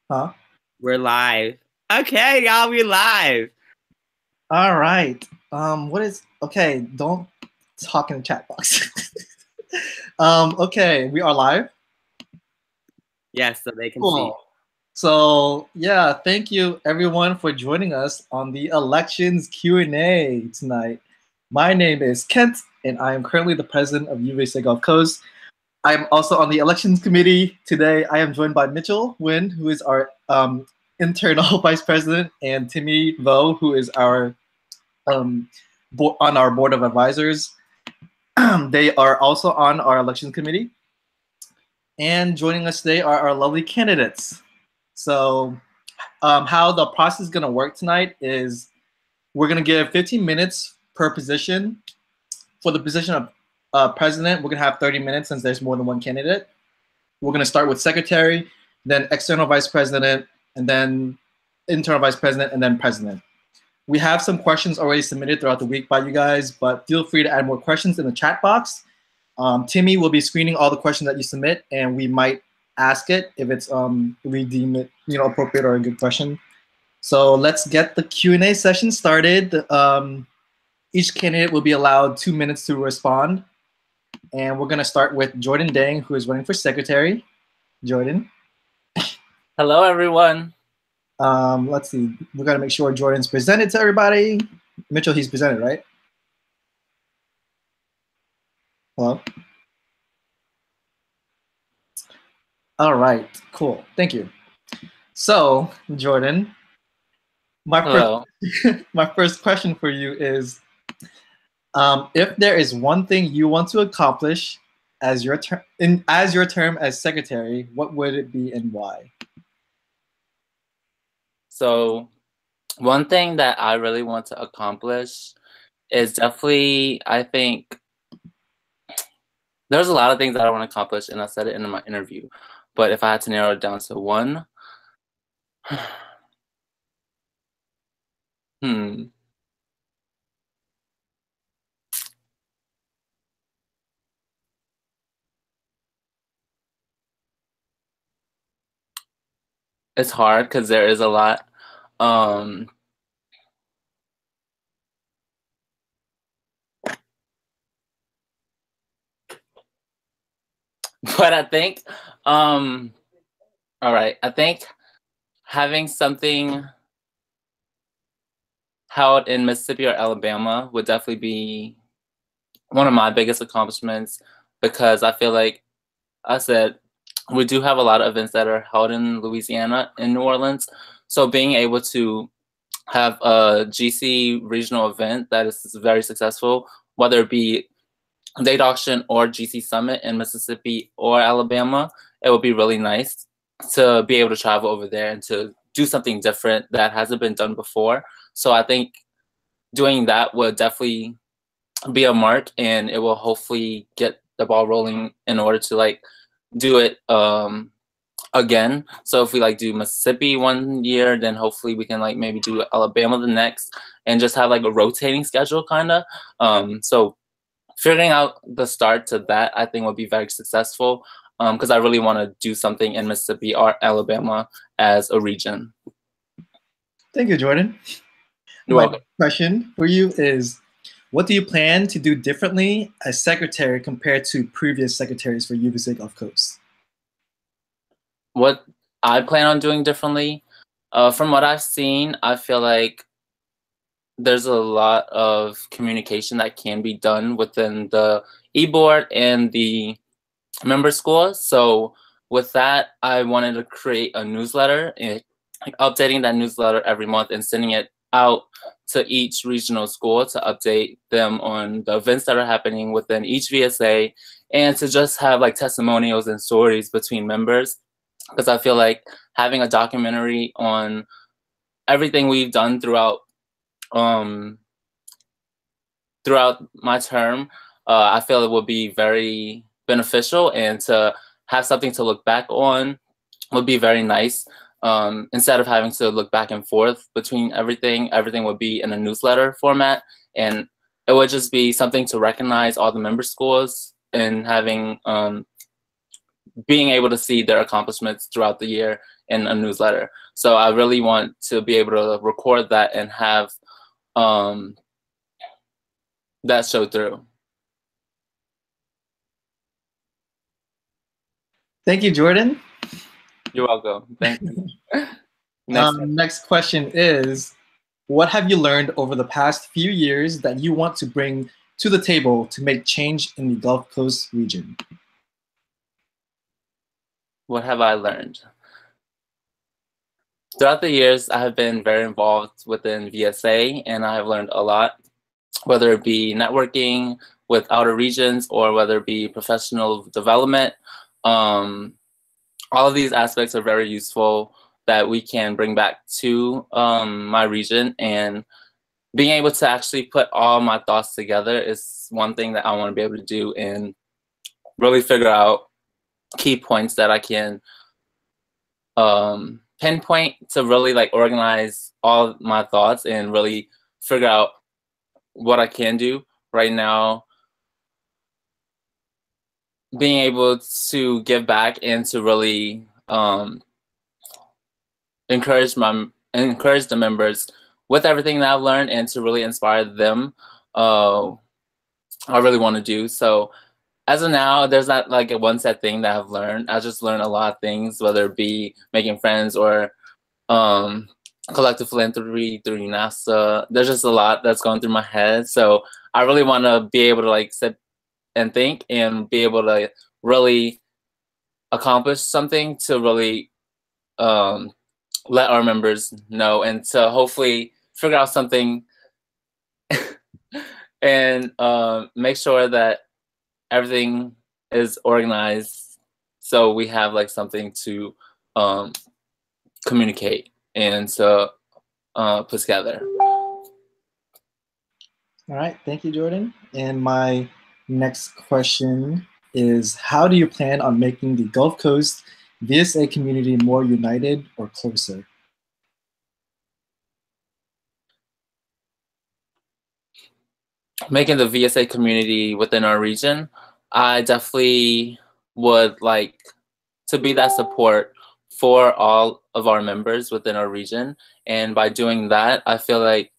Huh? We're live. Okay, y'all, we live. All right. What is okay? Don't talk in the chat box. Okay, we are live. Yes, so they can see. Cool. So yeah, thank you everyone for joining us on the elections Q&A tonight. My name is Kent, and I am currently the president of UVSA Gulf Coast. I am also on the elections committee today. I am joined by Mitchell Wynn, who is our internal vice president, and Timmy Vo, who is our on our board of advisors. They are also on our elections committee. And joining us today are our lovely candidates. So how the process is going to work tonight is we're going to give 15 minutes per position. For the position of president, we're going to have 30 minutes since there's more than one candidate. We're going to start with secretary, then external vice president, and then internal vice president, and then president. We have some questions already submitted throughout the week by you guys, but feel free to add more questions in the chat box. Timmy will be screening all the questions that you submit, and we might ask it if it's we deem it appropriate or a good question. So let's get the Q&A session started. Each candidate will be allowed 2 minutes to respond, and we're gonna start with Jordan Dang, who is running for secretary. Jordan. Hello, everyone. Let's see. We gotta make sure Jordan's presented to everybody. Mitchell, he's presented, right? Hello? All right, cool. Thank you. So, Jordan, my first question for you is, if there is one thing you want to accomplish as your term as secretary, what would it be and why? So, one thing that I really want to accomplish is definitely, I think, there's a lot of things that I want to accomplish, and I said it in my interview. But if I had to narrow it down to one, it's hard because there is a lot. But I think, all right, I think having something held in Mississippi or Alabama would definitely be one of my biggest accomplishments, because I feel like I said we do have a lot of events that are held in Louisiana, in New Orleans. So being able to have a GC regional event that is very successful, whether it be date auction or GC summit in Mississippi or Alabama, it would be really nice to be able to travel over there and to do something different that hasn't been done before. So I think doing that would definitely be a mark, and it will hopefully get the ball rolling in order to like do it again. So if we like do Mississippi one year, then hopefully we can like maybe do Alabama the next, and just have like a rotating schedule kind of. So figuring out the start to that, I think, would be very successful, because I really want to do something in Mississippi or Alabama as a region. Thank you, Jordan. My question for you is, what do you plan to do differently as secretary compared to previous secretaries for UVSA Gulf Coast? What I plan on doing differently, from what I've seen, I feel like there's a lot of communication that can be done within the e-board and the member schools. So with that, I wanted to create a newsletter, and updating that newsletter every month and sending it out to each regional school to update them on the events that are happening within each VSA, and to just have like testimonials and stories between members, because I feel like having a documentary on everything we've done throughout my term, I feel it would be very beneficial, and to have something to look back on would be very nice. Instead of having to look back and forth between everything would be in a newsletter format, and it would just be something to recognize all the member schools and having being able to see their accomplishments throughout the year in a newsletter. So I really want to be able to record that and have that show through. Thank you, Jordan. You're welcome. Thank you. Next question is, what have you learned over the past few years that you want to bring to the table to make change in the Gulf Coast region? What have I learned? Throughout the years, I have been very involved within VSA, and I have learned a lot, whether it be networking with outer regions or whether it be professional development. All of these aspects are very useful that we can bring back to my region, and being able to actually put all my thoughts together is one thing that I want to be able to do and really figure out key points that I can pinpoint to really like organize all my thoughts and really figure out what I can do right now. Being able to give back and to really encourage the members with everything that I've learned and to really inspire them, I really want to do. So as of now, there's not like a one set thing that I've learned. I just learned a lot of things, whether it be making friends or collective philanthropy through UNASA. There's just a lot that's going through my head. So I really want to be able to like sit and think and be able to really accomplish something to really let our members know and to hopefully figure out something and make sure that everything is organized so we have like something to communicate and to put together. All right, thank you, Jordan. And my next question is, how do you plan on making the Gulf Coast VSA community more united or closer? Making the VSA community within our region, I definitely would like to be that support for all of our members within our region. And by doing that, I feel like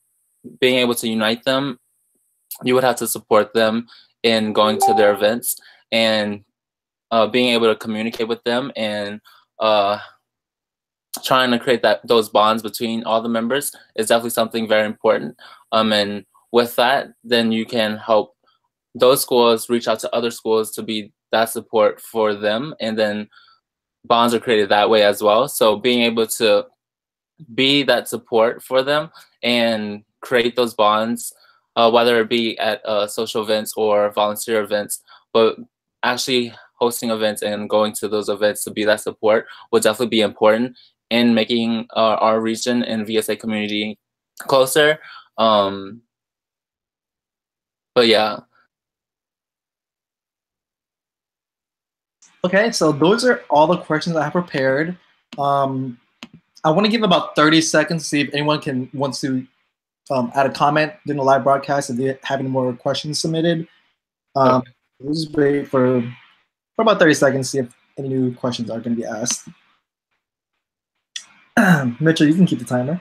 being able to unite them, you would have to support them in going to their events and being able to communicate with them and trying to create those bonds between all the members is definitely something very important. And with that, then you can help those schools reach out to other schools to be that support for them, and then bonds are created that way as well. So being able to be that support for them and create those bonds, whether it be at social events or volunteer events, but actually hosting events and going to those events to be that support will definitely be important in making our region and VSA community closer. But yeah. Okay, so those are all the questions I have prepared. I want to give about 30 seconds to see if anyone wants to add a comment during the live broadcast if they have any more questions submitted. Okay. We'll just wait for about 30 seconds to see if any new questions are going to be asked. Mitchell, you can keep the timer.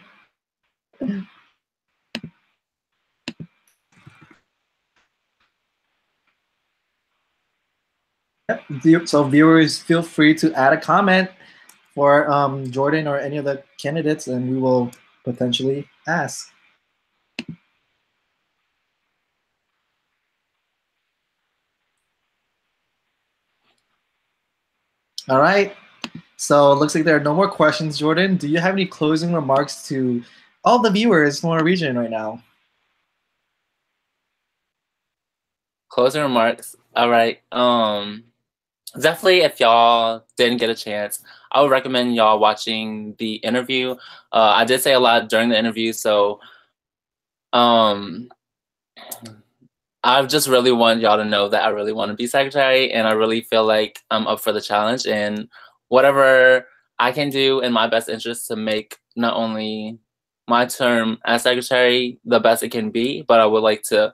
Yep. So viewers, feel free to add a comment for Jordan or any of the candidates, and we will potentially ask. All right. So it looks like there are no more questions. Jordan, do you have any closing remarks to all the viewers from our region right now? Closing remarks. All right. Definitely, if y'all didn't get a chance, I would recommend y'all watching the interview. I did say a lot during the interview, so I just really want y'all to know that I really want to be secretary, and I really feel like I'm up for the challenge, and whatever I can do in my best interest to make not only my term as secretary the best it can be, but I would like to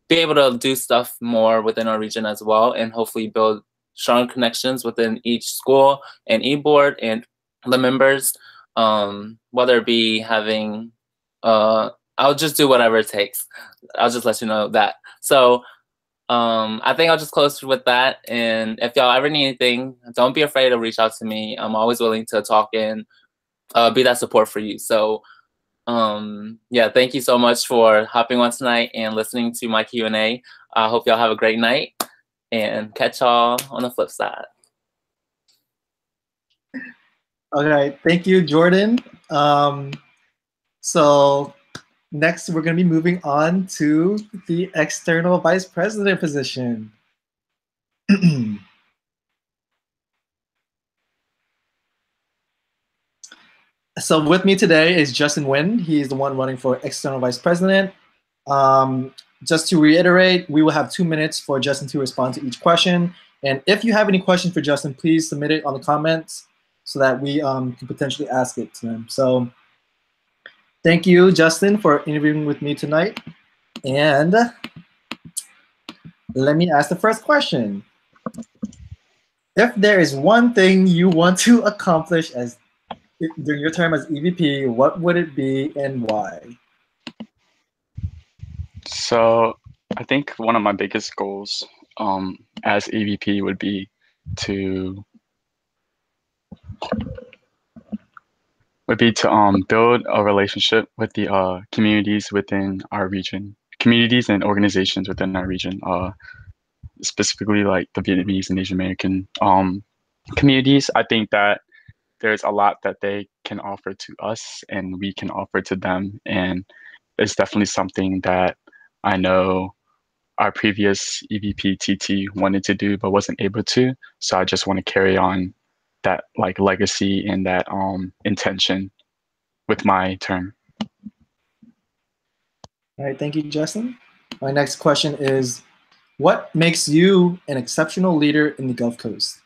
be able to do stuff more within our region as well, and hopefully build strong connections within each school and e-board and the members, whether it be having, I'll just do whatever it takes. I'll just let you know that. So I think I'll just close with that. And if y'all ever need anything, don't be afraid to reach out to me. I'm always willing to talk and be that support for you. So yeah, thank you so much for hopping on tonight and listening to my Q&A. I hope y'all have a great night and catch y'all on the flip side. Okay, thank you, Jordan. So next, we're going to be moving on to the external vice president position. So with me today is Justin Nguyen. He's the one running for external vice president. Just to reiterate, we will have 2 minutes for Justin to respond to each question. And if you have any questions for Justin, please submit it on the comments so that we can potentially ask it to him. So thank you, Justin, for interviewing with me tonight. And let me ask the first question. If there is one thing you want to accomplish during your term as EVP, what would it be and why? So I think one of my biggest goals as EVP would be to build a relationship with the communities within our region, communities and organizations within our region, specifically like the Vietnamese and Asian American communities. I think that there's a lot that they can offer to us and we can offer to them. And it's definitely something that I know our previous EVP TT wanted to do, but wasn't able to. So I just want to carry on that like legacy and that intention with my term. All right, thank you, Justin. My next question is, what makes you an exceptional leader in the Gulf Coast?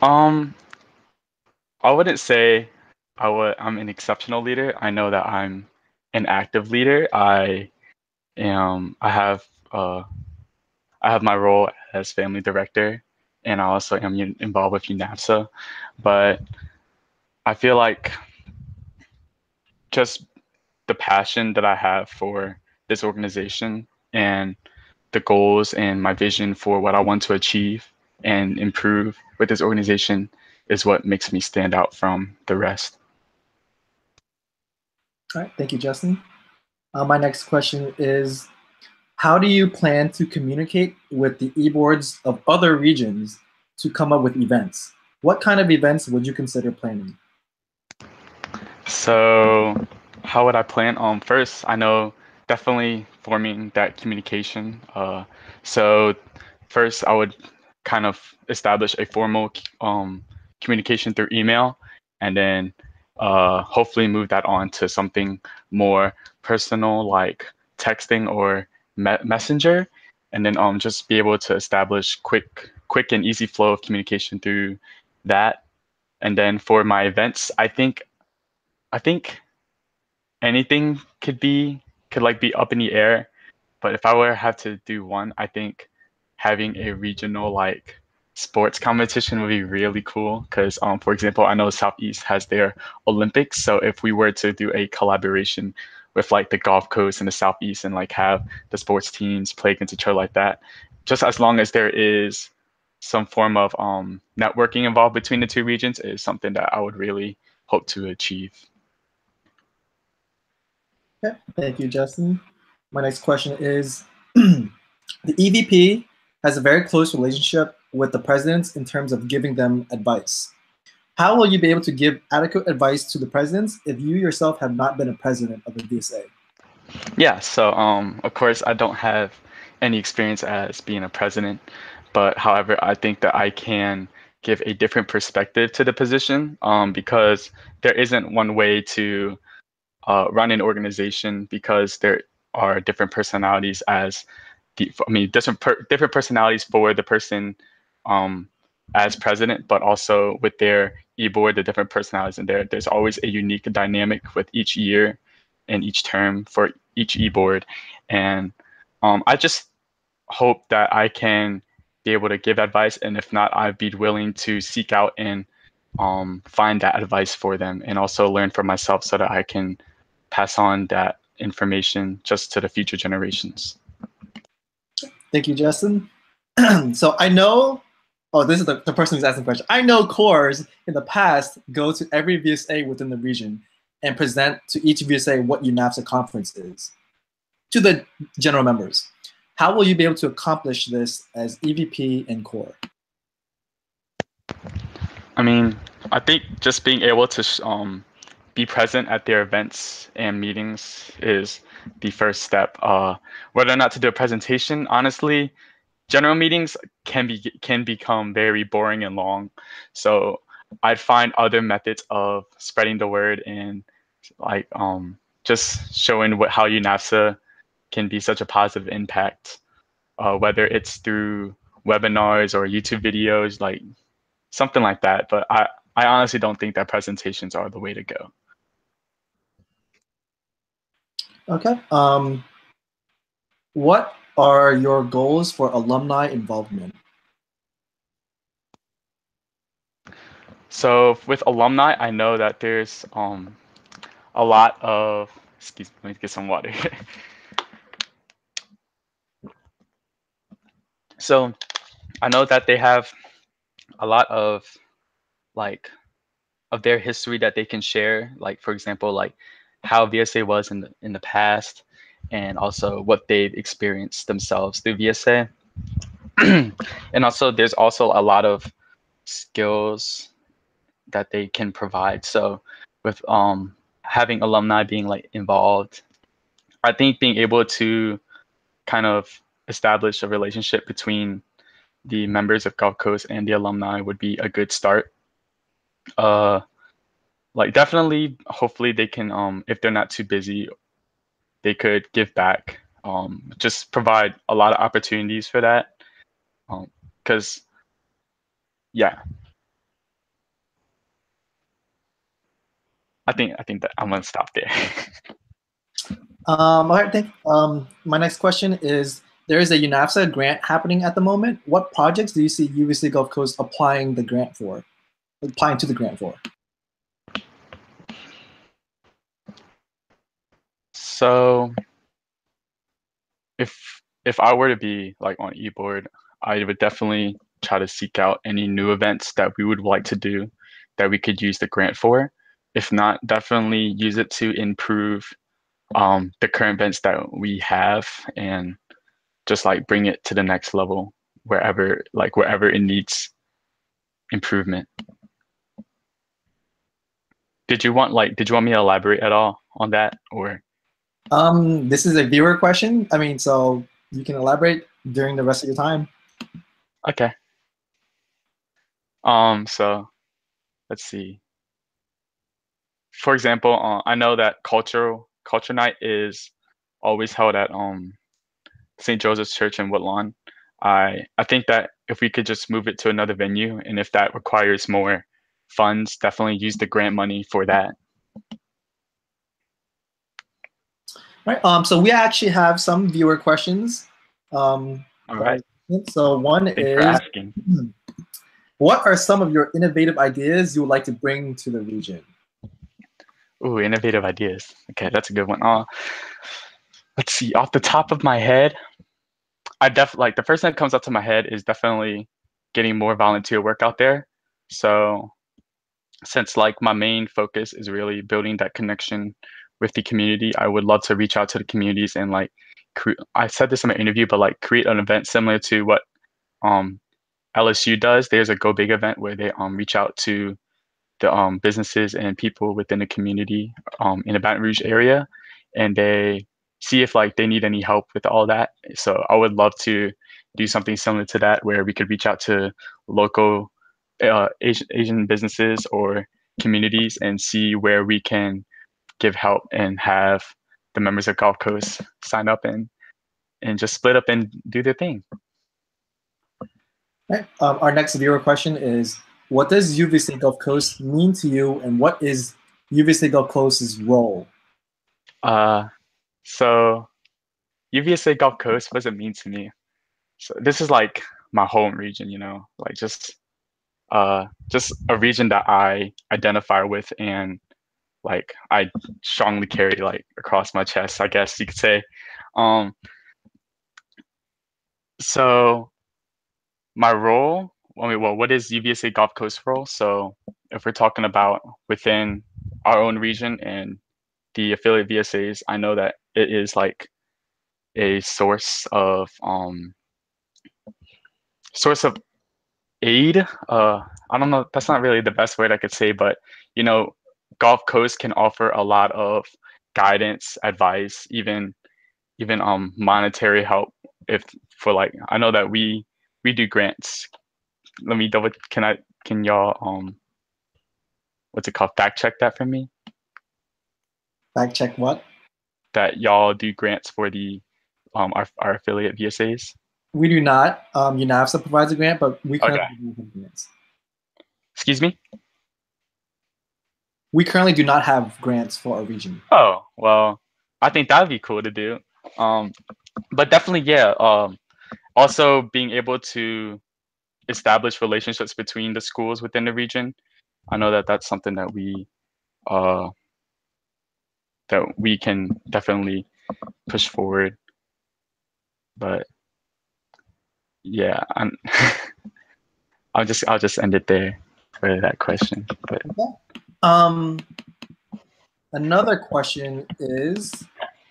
I wouldn't say I'm an exceptional leader. I know that I'm an active leader. I have my role as family director, and I also am involved with UNAFSA. But I feel like just the passion that I have for this organization and the goals and my vision for what I want to achieve and improve with this organization is what makes me stand out from the rest. All right, thank you, Justin. My next question is, how do you plan to communicate with the e-boards of other regions to come up with events? What kind of events would you consider planning? So how would I plan? First, I know definitely forming that communication. So first, I would kind of establish a formal communication through email, and then hopefully move that on to something more personal like texting or messenger, and then just be able to establish quick and easy flow of communication through that. And then for my events, I think anything could be up in the air, but if I were to have to do one, I think having a regional like sports competition would be really cool because for example, I know Southeast has their Olympics, so if we were to do a collaboration with like the Gulf Coast and the Southeast and like have the sports teams play against each other like that, just as long as there is some form of networking involved between the two regions, is something that I would really hope to achieve. Okay, thank you, Justin. My next question is, the EVP has a very close relationship with the presidents in terms of giving them advice. How will you be able to give adequate advice to the presidents if you yourself have not been a president of the VSA? Yeah, so of course I don't have any experience as being a president, but however, I think that I can give a different perspective to the position because there isn't one way to run an organization because there are different personalities different personalities for the person as president, but also with their e-board, the different personalities in there. There's always a unique dynamic with each year and each term for each e-board. And I just hope that I can be able to give advice, and if not, I'd be willing to seek out and find that advice for them, and also learn for myself so that I can pass on that information just to the future generations. Thank you, Justin. So I know, oh, this is the person who's asking the question. I know cores in the past go to every VSA within the region and present to each VSA what UNAFSA conference is to the general members. How will you be able to accomplish this as EVP and core? I mean, I think just being able to be present at their events and meetings is the first step. Whether or not to do a presentation, honestly, general meetings can become very boring and long. So I'd find other methods of spreading the word and like just showing how UNAFSA can be such a positive impact, whether it's through webinars or YouTube videos, like something like that. But I honestly don't think that presentations are the way to go. Okay. What are your goals for alumni involvement? So with alumni, I know that there's a lot of, excuse me, let me get some water. So I know that they have a lot of of their history that they can share. Like for example, like how VSA was in the past, and also what they've experienced themselves through VSA. And also there's also a lot of skills that they can provide. So with having alumni being like involved, I think being able to kind of establish a relationship between the members of Gulf Coast and the alumni would be a good start. Like definitely, hopefully they can, if they're not too busy, they could give back. Just provide a lot of opportunities for that. Because, yeah, I think that I'm gonna stop there. All right, my next question is, there is a UNAFSA grant happening at the moment. What projects do you see UVC Gulf Coast applying to the grant for? So if I were to be like on eBoard, I would definitely try to seek out any new events that we would like to do that we could use the grant for. If not, definitely use it to improve the current events that we have, and just like bring it to the next level wherever it needs improvement. Did you want me to elaborate at all on that, or? This is a viewer question. I mean, so you can elaborate during the rest of your time. Okay. So let's see. For example, I know that culture night is always held at St. Joseph's Church in Woodlawn. I think that if we could just move it to another venue, and if that requires more funds, definitely use the grant money for that. Right. So we actually have some viewer questions. All right. So one Thanks is, for asking. What are some of your innovative ideas you would like to bring to the region? Ooh, innovative ideas. Okay, that's a good one. Let's see. Off the top of my head, I definitely like the first thing that comes up to my head is definitely getting more volunteer work out there. So since like my main focus is really building that connection with the community, I would love to reach out to the communities and like I said this in my interview, but like create an event similar to what LSU does. There's a Go Big event where they reach out to the businesses and people within the community in the Baton Rouge area, and they see if like they need any help with all that. So I would love to do something similar to that, where we could reach out to local Asian businesses or communities and see where we can give help, and have the members of Gulf Coast sign up and just split up and do their thing. Right. Our next viewer question is, what does UVC Gulf Coast mean to you, and what is UVC Gulf Coast's role? So UVSA Gulf Coast, what does it mean to me? So this is like my home region, you know, like just a region that I identify with and like I strongly carry like across my chest, I guess you could say. Um, so my role, I mean, well, what is UVSA Gulf Coast role? So if we're talking about within our own region and the affiliate VSAs, I know that it is like a source of aid. I don't know, that's not really the best word I could say, but you know, Gulf Coast can offer a lot of guidance, advice, even monetary help. If for like, I know that we do grants. Let me double. Can y'all what's it called? Fact check that for me. Fact check what? That y'all do grants for the our affiliate VSAs. We do not. UNAFSA provides a grant, but we Okay. currently do not have grants. Excuse me. We currently do not have grants for our region. Oh well, I think that'd be cool to do. But definitely, yeah. Also being able to establish relationships between the schools within the region. I know that that's something uh, that we can definitely push forward. But yeah, I'll just end it there for that question. But Okay. Another question is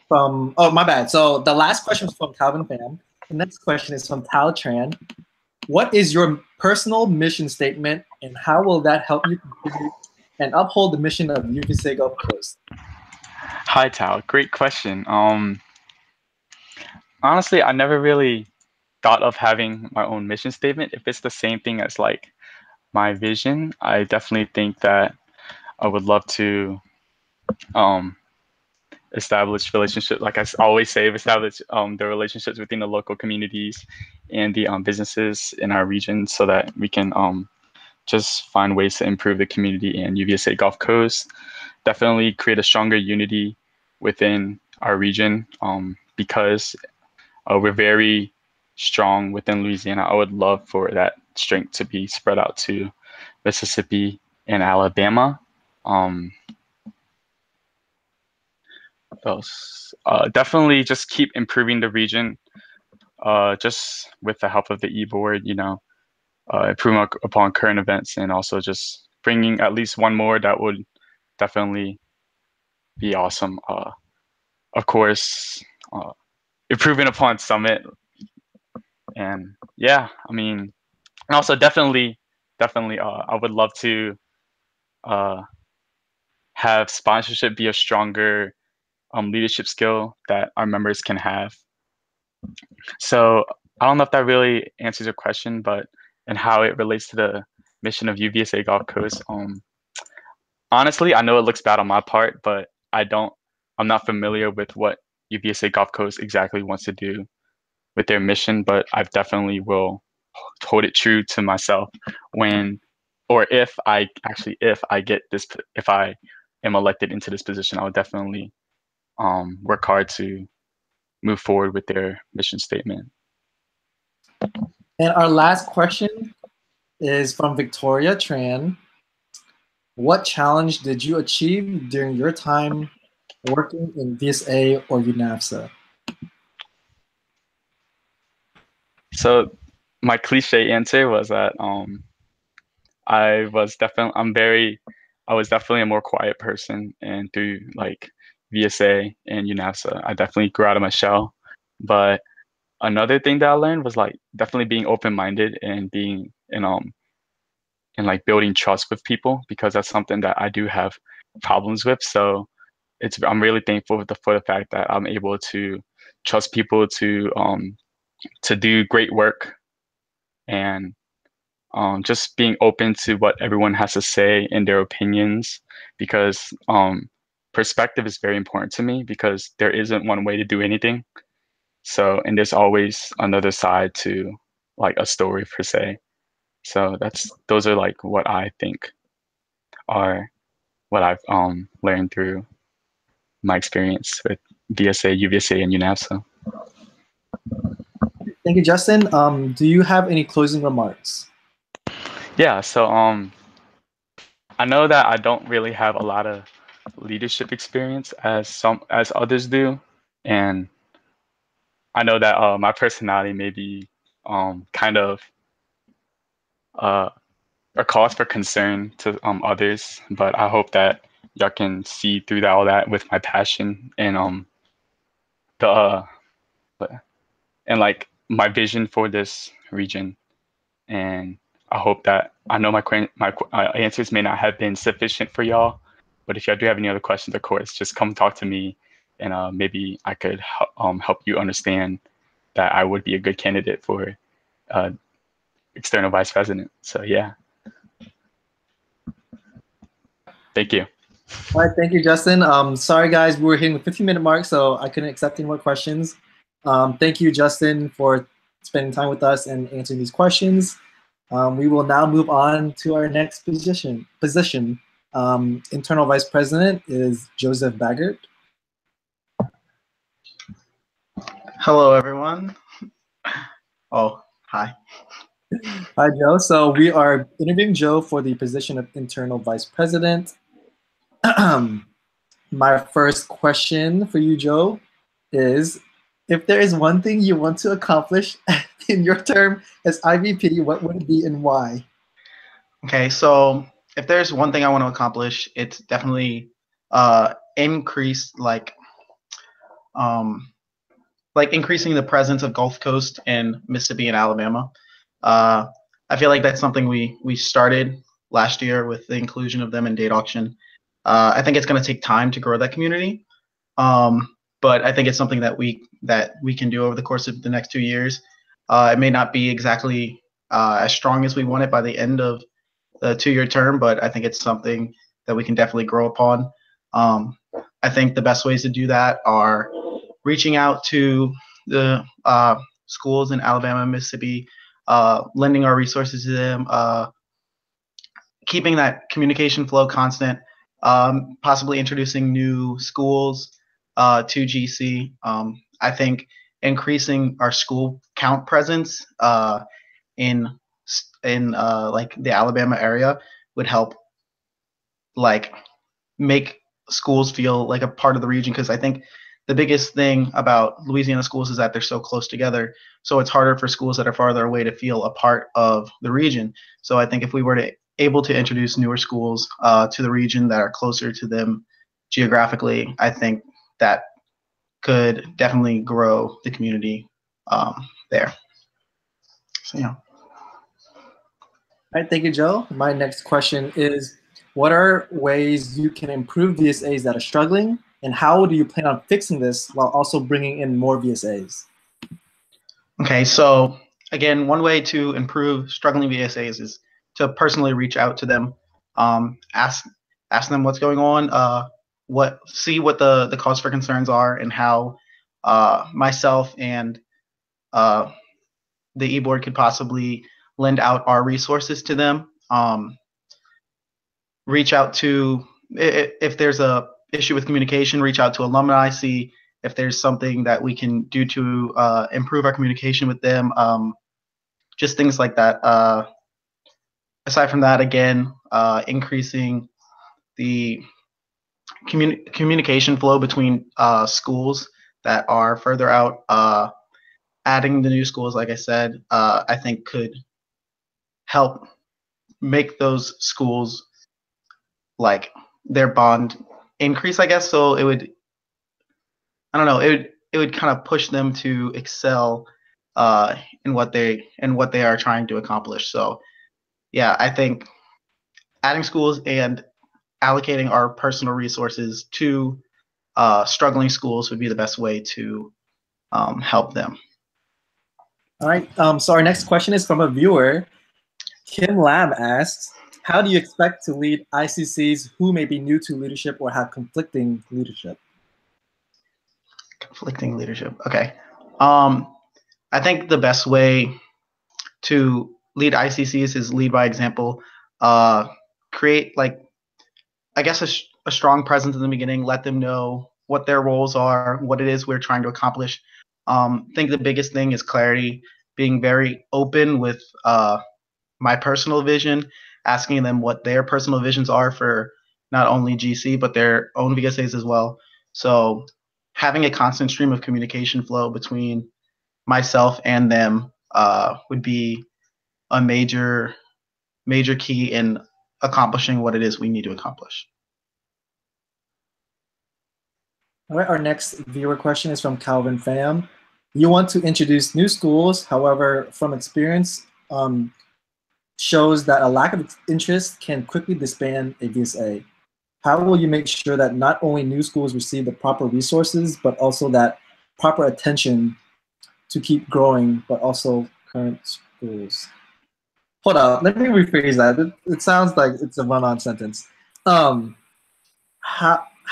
from, oh, my bad. So the last question was from Calvin Pham. The next question is from Tal Tran. What is your personal mission statement and how will that help you contribute and uphold the mission of UVSA Gulf Coast? hi Tao, great question. Honestly, I never really thought of having my own mission statement. If it's the same thing as like my vision, I definitely think that I would love to um, establish relationships. Like I always say, establish the relationships within the local communities and the businesses in our region, so that we can just find ways to improve the community and UVSA Gulf Coast. Definitely create a stronger unity within our region because we're very strong within Louisiana. I would love for that strength to be spread out to Mississippi and Alabama. Definitely just keep improving the region, just with the help of the e-board, you know, improving upon current events and also just bringing at least one more that would definitely be awesome. Of course, improving upon Summit. And yeah, I mean, and also definitely, I would love to have sponsorship be a stronger leadership skill that our members can have. So I don't know if that really answers your question, but and how it relates to the mission of UVSA Gulf Coast. Honestly, I know it looks bad on my part, but I'm not familiar with what UVSA Gulf Coast exactly wants to do with their mission, but I definitely will hold it true to myself when, or if I get this, if I am elected into this position, I will definitely work hard to move forward with their mission statement. And our last question is from Victoria Tran. What challenge did you achieve during your time working in VSA or UNAFSA? So my cliche answer was that I was definitely a more quiet person, and through like VSA and UNAFSA, I definitely grew out of my shell. But another thing that I learned was like definitely being open-minded and being and like building trust with people, because that's something that I do have problems with. So I'm really thankful for the fact that I'm able to trust people to do great work, and just being open to what everyone has to say and their opinions, because perspective is very important to me, because there isn't one way to do anything. So, and there's always another side to like a story per se. So those are like what I think are what I've learned through my experience with VSA, UVSA, and UNAFSA. Thank you, Justin. Do you have any closing remarks? Yeah, so I know that I don't really have a lot of leadership experience as others do, and I know that my personality may be kind of a cause for concern to others, but I hope that y'all can see through all that with my passion and the and like my vision for this region. And I hope that I know my answers may not have been sufficient for y'all, but if y'all do have any other questions, of course, just come talk to me, and maybe I could help you understand that I would be a good candidate for external vice president. So yeah, thank you. All right, thank you, Justin. Sorry, guys, we were hitting the 15-minute mark, so I couldn't accept any more questions. Thank you, Justin, for spending time with us and answering these questions. We will now move on to our next position. Internal Vice President is Joseph Baggert. Hello, everyone. Oh, hi. Hi, Joe. So we are interviewing Joe for the position of Internal Vice President. My first question for you, Joe, is if there is one thing you want to accomplish in your term as IVP, what would it be and why? Okay, so if there's one thing I want to accomplish, it's definitely increase increasing the presence of Gulf Coast in Mississippi and Alabama. I feel like that's something we started last year with the inclusion of them in date auction. I think it's going to take time to grow that community, but I think it's something that we can do over the course of the next 2 years. It may not be exactly as strong as we want it by the end of the 2-year term, but I think it's something that we can definitely grow upon. I think the best ways to do that are reaching out to the schools in Alabama and Mississippi, lending our resources to them, keeping that communication flow constant, possibly introducing new schools to GC. I think increasing our school count presence in like the Alabama area would help like make schools feel like a part of the region, because I think the biggest thing about Louisiana schools is that they're so close together. So it's harder for schools that are farther away to feel a part of the region. So I think if we were able to introduce newer schools to the region that are closer to them geographically, I think that could definitely grow the community there. So yeah. All right, thank you, Joe. My next question is, what are ways you can improve VSAs that are struggling, and how do you plan on fixing this while also bringing in more VSAs? Okay, so again, one way to improve struggling VSAs is to personally reach out to them, ask them what's going on, see what the cause for concerns are, and how myself and the e-board could possibly lend out our resources to them. Reach out to, if there's a issue with communication, reach out to alumni, see if there's something that we can do to improve our communication with them, just things like that. Aside from that, again, increasing the communication flow between schools that are further out, adding the new schools, like I said, I think could help make those schools like their bond increase, I guess. So it would, I don't know, it would kind of push them to excel in what they are trying to accomplish. So yeah, I think adding schools and allocating our personal resources to struggling schools would be the best way to help them. All right, so our next question is from a viewer. Kim Lam asks, how do you expect to lead ICCs who may be new to leadership or have conflicting leadership? Conflicting leadership. Okay. I think the best way to lead ICCs is lead by example. Create, like, I guess, a strong presence in the beginning. Let them know what their roles are, what it is we're trying to accomplish. I think the biggest thing is clarity. being very open with my personal vision, asking them what their personal visions are for not only GC, but their own VSAs as well. So having a constant stream of communication flow between myself and them would be a major key in accomplishing what it is we need to accomplish. All right, our next viewer question is from Calvin Pham. You want to introduce new schools, however, from experience, shows that a lack of interest can quickly disband a VSA. How will you make sure that not only new schools receive the proper resources, but also that proper attention to keep growing, but also current schools? Hold on, let me rephrase that. It sounds like it's a run-on sentence.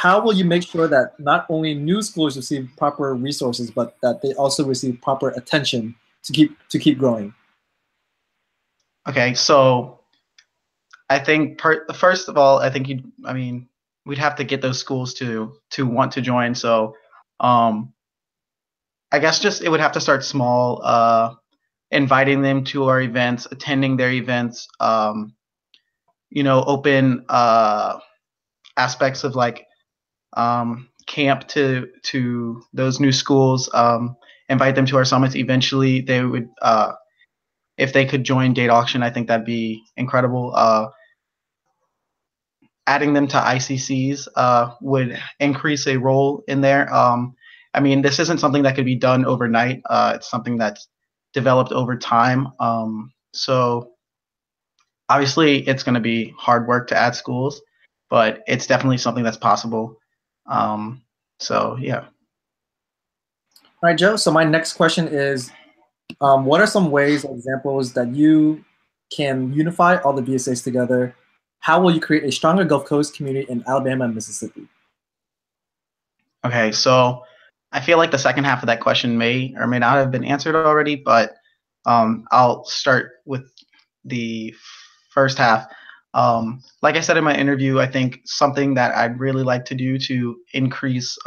How will you make sure that not only new schools receive proper resources, but that they also receive proper attention to keep growing? Okay, so I think first of all, I think we'd have to get those schools to want to join. So I guess just it would have to start small, inviting them to our events, attending their events, open aspects of like camp to those new schools, invite them to our summits. Eventually they would, if they could join Date Auction, I think that'd be incredible. Adding them to ICCs would increase a role in there. I mean, this isn't something that could be done overnight. It's something that's developed over time. So obviously it's going to be hard work to add schools, but it's definitely something that's possible. So yeah. All right, Joe. So my next question is, what are some ways or examples that you can unify all the VSAs together? How will you create a stronger Gulf Coast community in Alabama and Mississippi? Okay, so I feel like the second half of that question may or may not have been answered already, but I'll start with the first half. Like I said in my interview, I think something that I'd really like to do to increase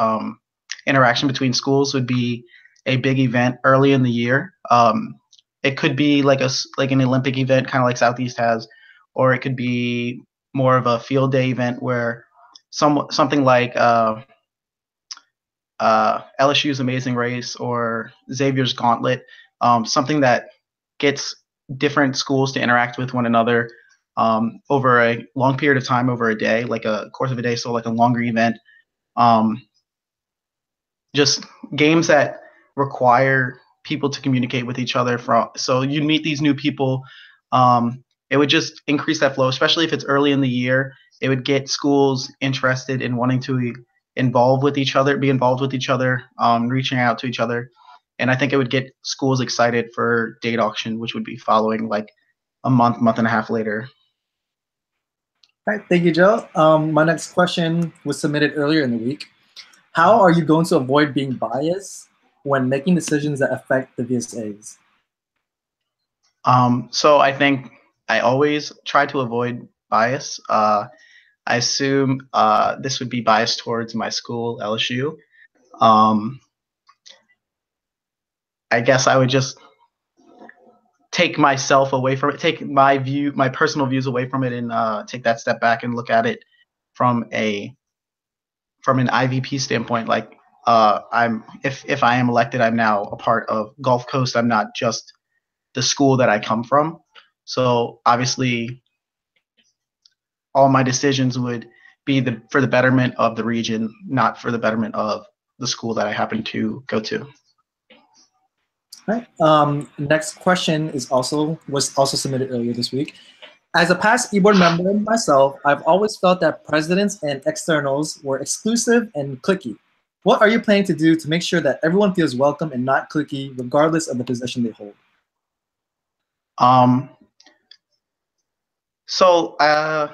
interaction between schools would be a big event early in the year. It could be like an Olympic event, kind of like Southeast has, or it could be more of a field day event where something like LSU's Amazing Race or Xavier's Gauntlet, something that gets different schools to interact with one another over a long period of time, over a day, like a course of a day, so like a longer event. Just games that require people to communicate with each other. So you meet these new people. It would just increase that flow, especially if it's early in the year. It would get schools interested in wanting to be involved with each other, reaching out to each other. And I think it would get schools excited for Date Auction, which would be following like a month and a half later. All right, thank you, Joe. My next question was submitted earlier in the week. How are you going to avoid being biased when making decisions that affect the VSAs? So I think I always try to avoid bias. I assume this would be biased towards my school, LSU. I guess I would just take myself away from it, take my personal views away from it, and take that step back and look at it from an IVP standpoint. Like if I am elected, I'm now a part of Gulf Coast. I'm not just the school that I come from. So obviously all my decisions would be for the betterment of the region, not for the betterment of the school that I happen to go to. All right. Next question was also submitted earlier this week. As a past e-board member myself, I've always felt that presidents and externals were exclusive and cliquey. What are you planning to do to make sure that everyone feels welcome and not cliquey, regardless of the position they hold? So I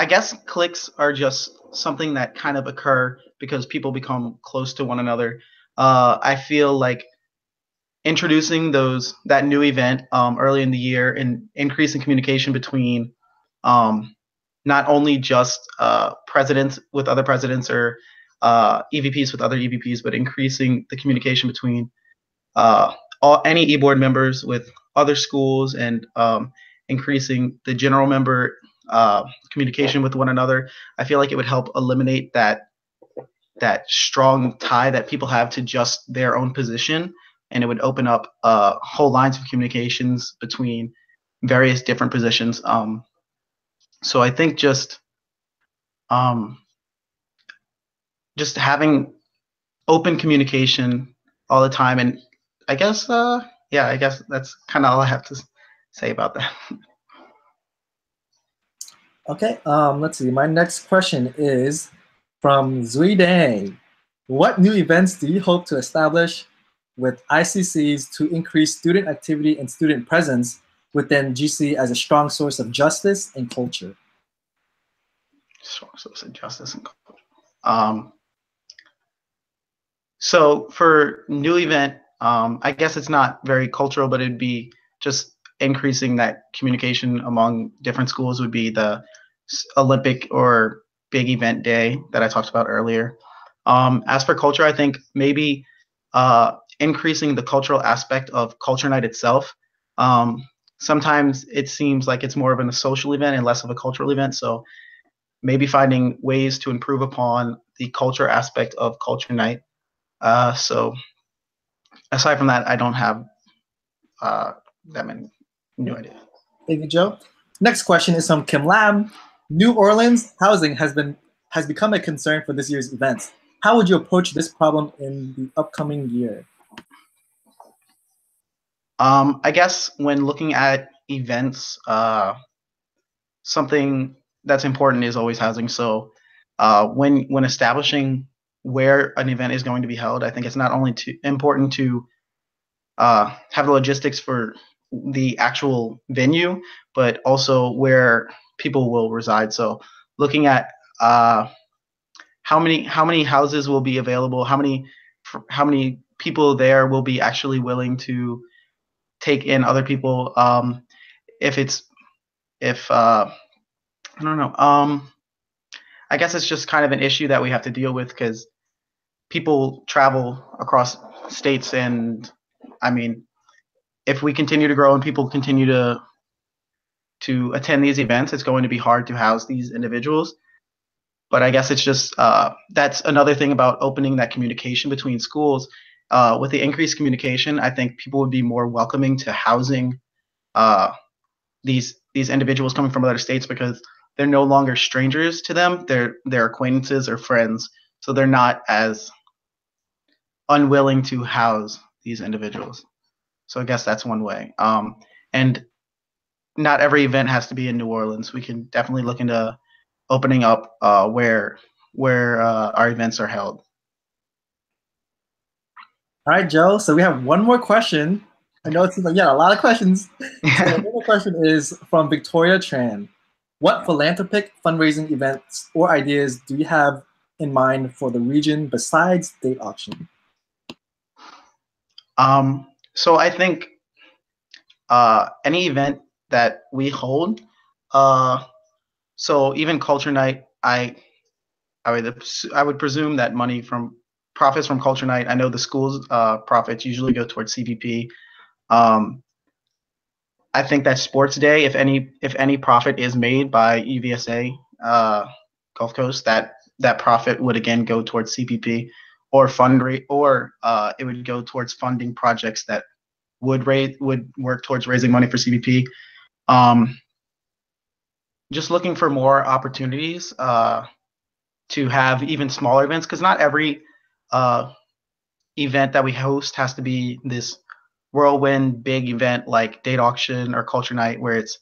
guess cliques are just something that kind of occur because people become close to one another. I feel like introducing that new event early in the year and increasing communication between not only just presidents with other presidents or EVPs with other EVPs, but increasing the communication between any e-board members with other schools and increasing the general member communication with one another. I feel like it would help eliminate that strong tie that people have to just their own position, and it would open up whole lines of communications between various different positions. So I think just having open communication all the time, and I guess I guess that's kind of all I have to say about that. Okay, let's see. My next question is from Zui Dang. What new events do you hope to establish with ICCs to increase student activity and student presence within GC as a strong source of justice and culture? Strong source of justice and culture. So for new event, I guess it's not very cultural, but it'd be just increasing that communication among different schools would be the Olympic or big event day that I talked about earlier. As for culture, I think maybe increasing the cultural aspect of Culture Night itself. Sometimes it seems like it's more of a social event and less of a cultural event. So maybe finding ways to improve upon the culture aspect of Culture Night. So aside from that, I don't have that many new ideas. Thank you, Joe. Next question is from Kim Lam. New Orleans housing has become a concern for this year's events. How would you approach this problem in the upcoming year? I guess when looking at events, something that's important is always housing. So when establishing where an event is going to be held, I think it's not only important to have the logistics for the actual venue, but also where people will reside. So looking at how many houses will be available, how many people there will be actually willing to take in other people. If I don't know. I guess it's just kind of an issue that we have to deal with because people travel across states, and I mean, if we continue to grow and people continue to attend these events, it's going to be hard to house these individuals. But I guess it's just that's another thing about opening that communication between schools. With the increased communication, I think people would be more welcoming to housing these individuals coming from other states because they're no longer strangers to them. They're acquaintances or friends, so they're not as unwilling to house these individuals. So I guess that's one way. And not every event has to be in New Orleans. We can definitely look into opening up where our events are held. All right, Joe. So we have one more question. I know it seems like a lot of questions. So one more question is from Victoria Tran. What philanthropic fundraising events or ideas do you have in mind for the region besides date auction? So I think any event that we hold, so even Culture Night, I would presume that profits from Culture Night. I know the school's profits usually go towards CPP. I think that Sports Day, if any profit is made by UVSA Gulf Coast, that profit would again go towards CPP or it would go towards funding projects that would work towards raising money for CPP. Just looking for more opportunities to have even smaller events, because not every event that we host has to be this whirlwind big event like date auction or Culture Night where it's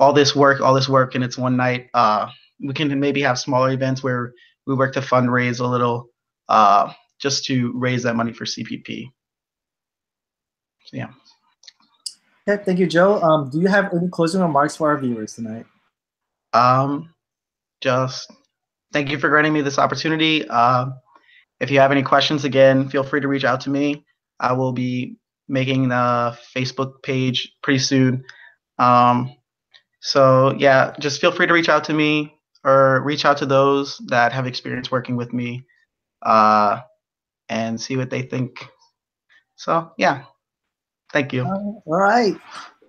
all this work and it's one night. We can maybe have smaller events where we work to fundraise a little just to raise that money for CPP. So, yeah. Okay, thank you, Joe. Do you have any closing remarks for our viewers tonight? Just thank you for granting me this opportunity. If you have any questions, again, feel free to reach out to me. I will be making the Facebook page pretty soon. So yeah, just feel free to reach out to me or reach out to those that have experience working with me and see what they think So yeah, thank you. All right.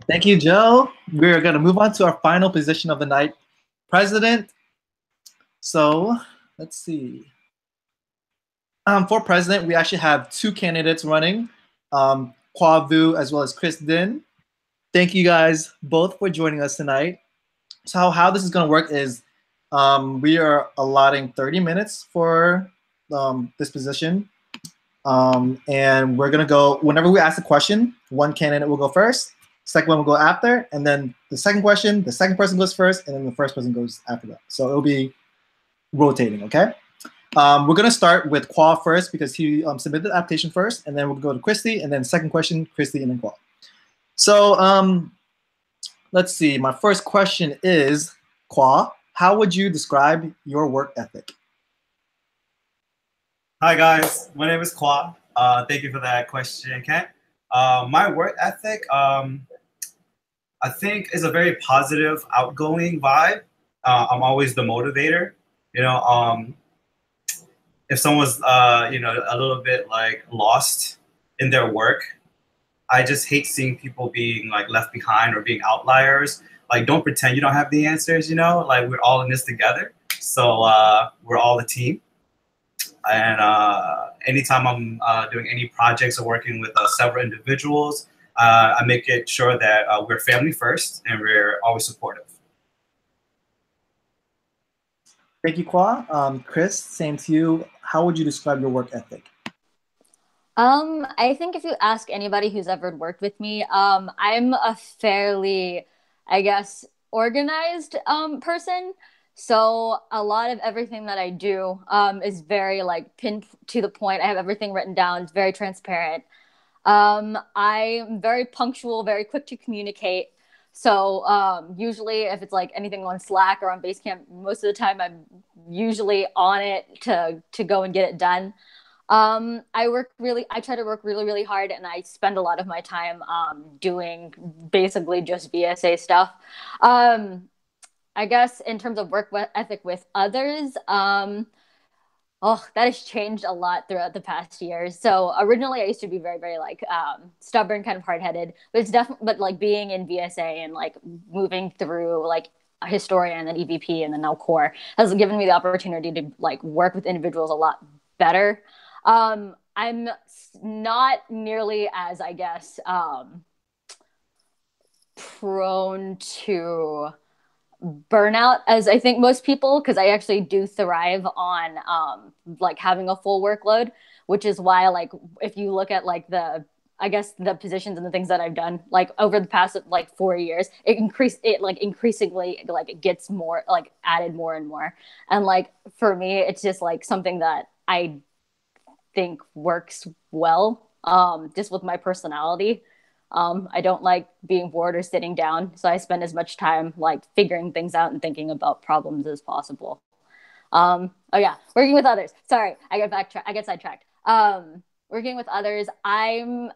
Thank you, Joe. We're going to move on to our final position of the night, president. So let's see. For president, we actually have two candidates running, Kwa Vu as well as Chris Din. Thank you guys both for joining us tonight. So how this is going to work is we are allotting 30 minutes for this position. And we're going to go, whenever we ask a question, one candidate will go first, second one will go after, and then the second question, the second person goes first, and then the first person goes after that. So it'll be rotating, okay? We're going to start with Kwa first because he submitted the application first, and then we'll go to Christy, and then second question, Christy, and then Kwa. So let's see. My first question is, Kwa, how would you describe your work ethic? Hi guys, my name is Kwa. Thank you for that question, Kent. My work ethic, I think, is a very positive, outgoing vibe. I'm always the motivator. You know, if someone's you know, a little bit like lost in their work, I just hate seeing people being like left behind or being outliers. Like, don't pretend you don't have the answers. You know, like we're all in this together. So we're all a team. And anytime I'm doing any projects or working with several individuals, I make it sure that we're family first and we're always supportive. Thank you, Kwa. Chris, same to you. How would you describe your work ethic? I think if you ask anybody who's ever worked with me, I'm a fairly, I guess, organized person. So a lot of everything that I do is very like pinned to the point. I have everything written down. It's very transparent. I'm very punctual, very quick to communicate. So usually if it's like anything on Slack or on Basecamp, most of the time I'm usually on it to go and get it done. I try to work really, really hard, and I spend a lot of my time doing basically just VSA stuff. I guess in terms of work ethic with others, that has changed a lot throughout the past years. So originally I used to be very, very like stubborn, kind of hard-headed, but it's definitely, but like being in VSA and like moving through like a historian and then EVP and then now core has given me the opportunity to like work with individuals a lot better. I'm not nearly as, I guess, prone to burnout as I think most people, because I actually do thrive on like having a full workload, which is why like if you look at like I guess the positions and the things that I've done like over the past like 4 years, increasingly like it gets more like added more and more. And like for me, it's just like something that I think works well just with my personality. I don't like being bored or sitting down, so I spend as much time like figuring things out and thinking about problems as possible. Oh yeah, working with others. Sorry, I get sidetracked. Working with others, I'm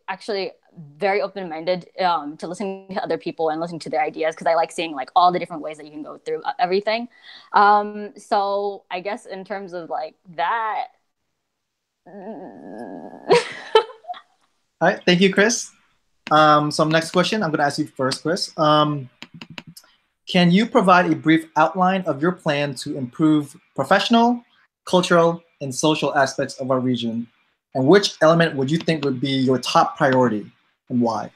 actually very open-minded to listening to other people and listening to their ideas because I like seeing like all the different ways that you can go through everything. So I guess in terms of like that. All right, thank you, Chris. So next question, I'm going to ask you first, Chris. Can you provide a brief outline of your plan to improve professional, cultural, and social aspects of our region? And which element would you think would be your top priority and why?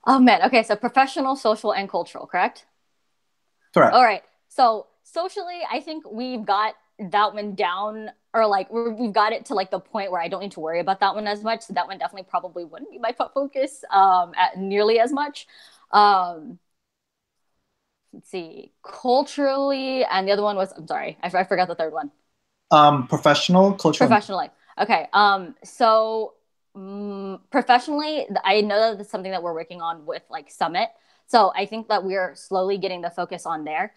Oh man, okay, so professional, social, and cultural, correct? Correct. All right, so socially, I think we've got that one down, or like we've got it to like the point where I don't need to worry about that one as much. So that one definitely probably wouldn't be my focus at nearly as much. Let's see, culturally, and the other one was, I'm sorry, I forgot the third one. Professional, cultural. Professionally. Okay. So professionally, I know that it's something that we're working on with like Summit. So I think that we're slowly getting the focus on there.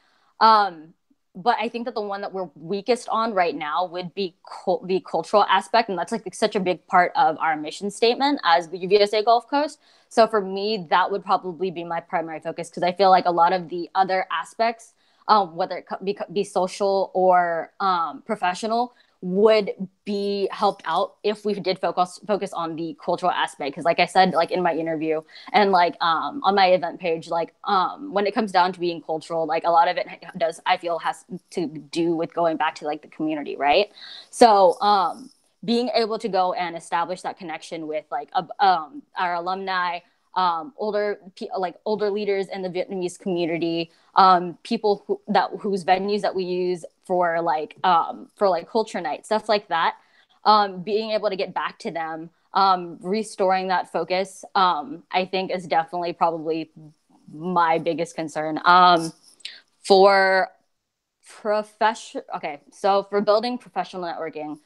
But I think that the one that we're weakest on right now would be the cultural aspect. And that's like such a big part of our mission statement as the UVSA Gulf Coast. So for me, that would probably be my primary focus because I feel like a lot of the other aspects, whether it be social or professional, would be helped out if we did focus on the cultural aspect. Because like I said, like in my interview and like on my event page, like when it comes down to being cultural, like a lot of it does, I feel, has to do with going back to like the community, right? So being able to go and establish that connection with like our alumni, older leaders in the Vietnamese community, people whose venues that we use for like culture night, stuff like that. Being able to get back to them, restoring that focus, I think is definitely probably my biggest concern. For for building professional networking,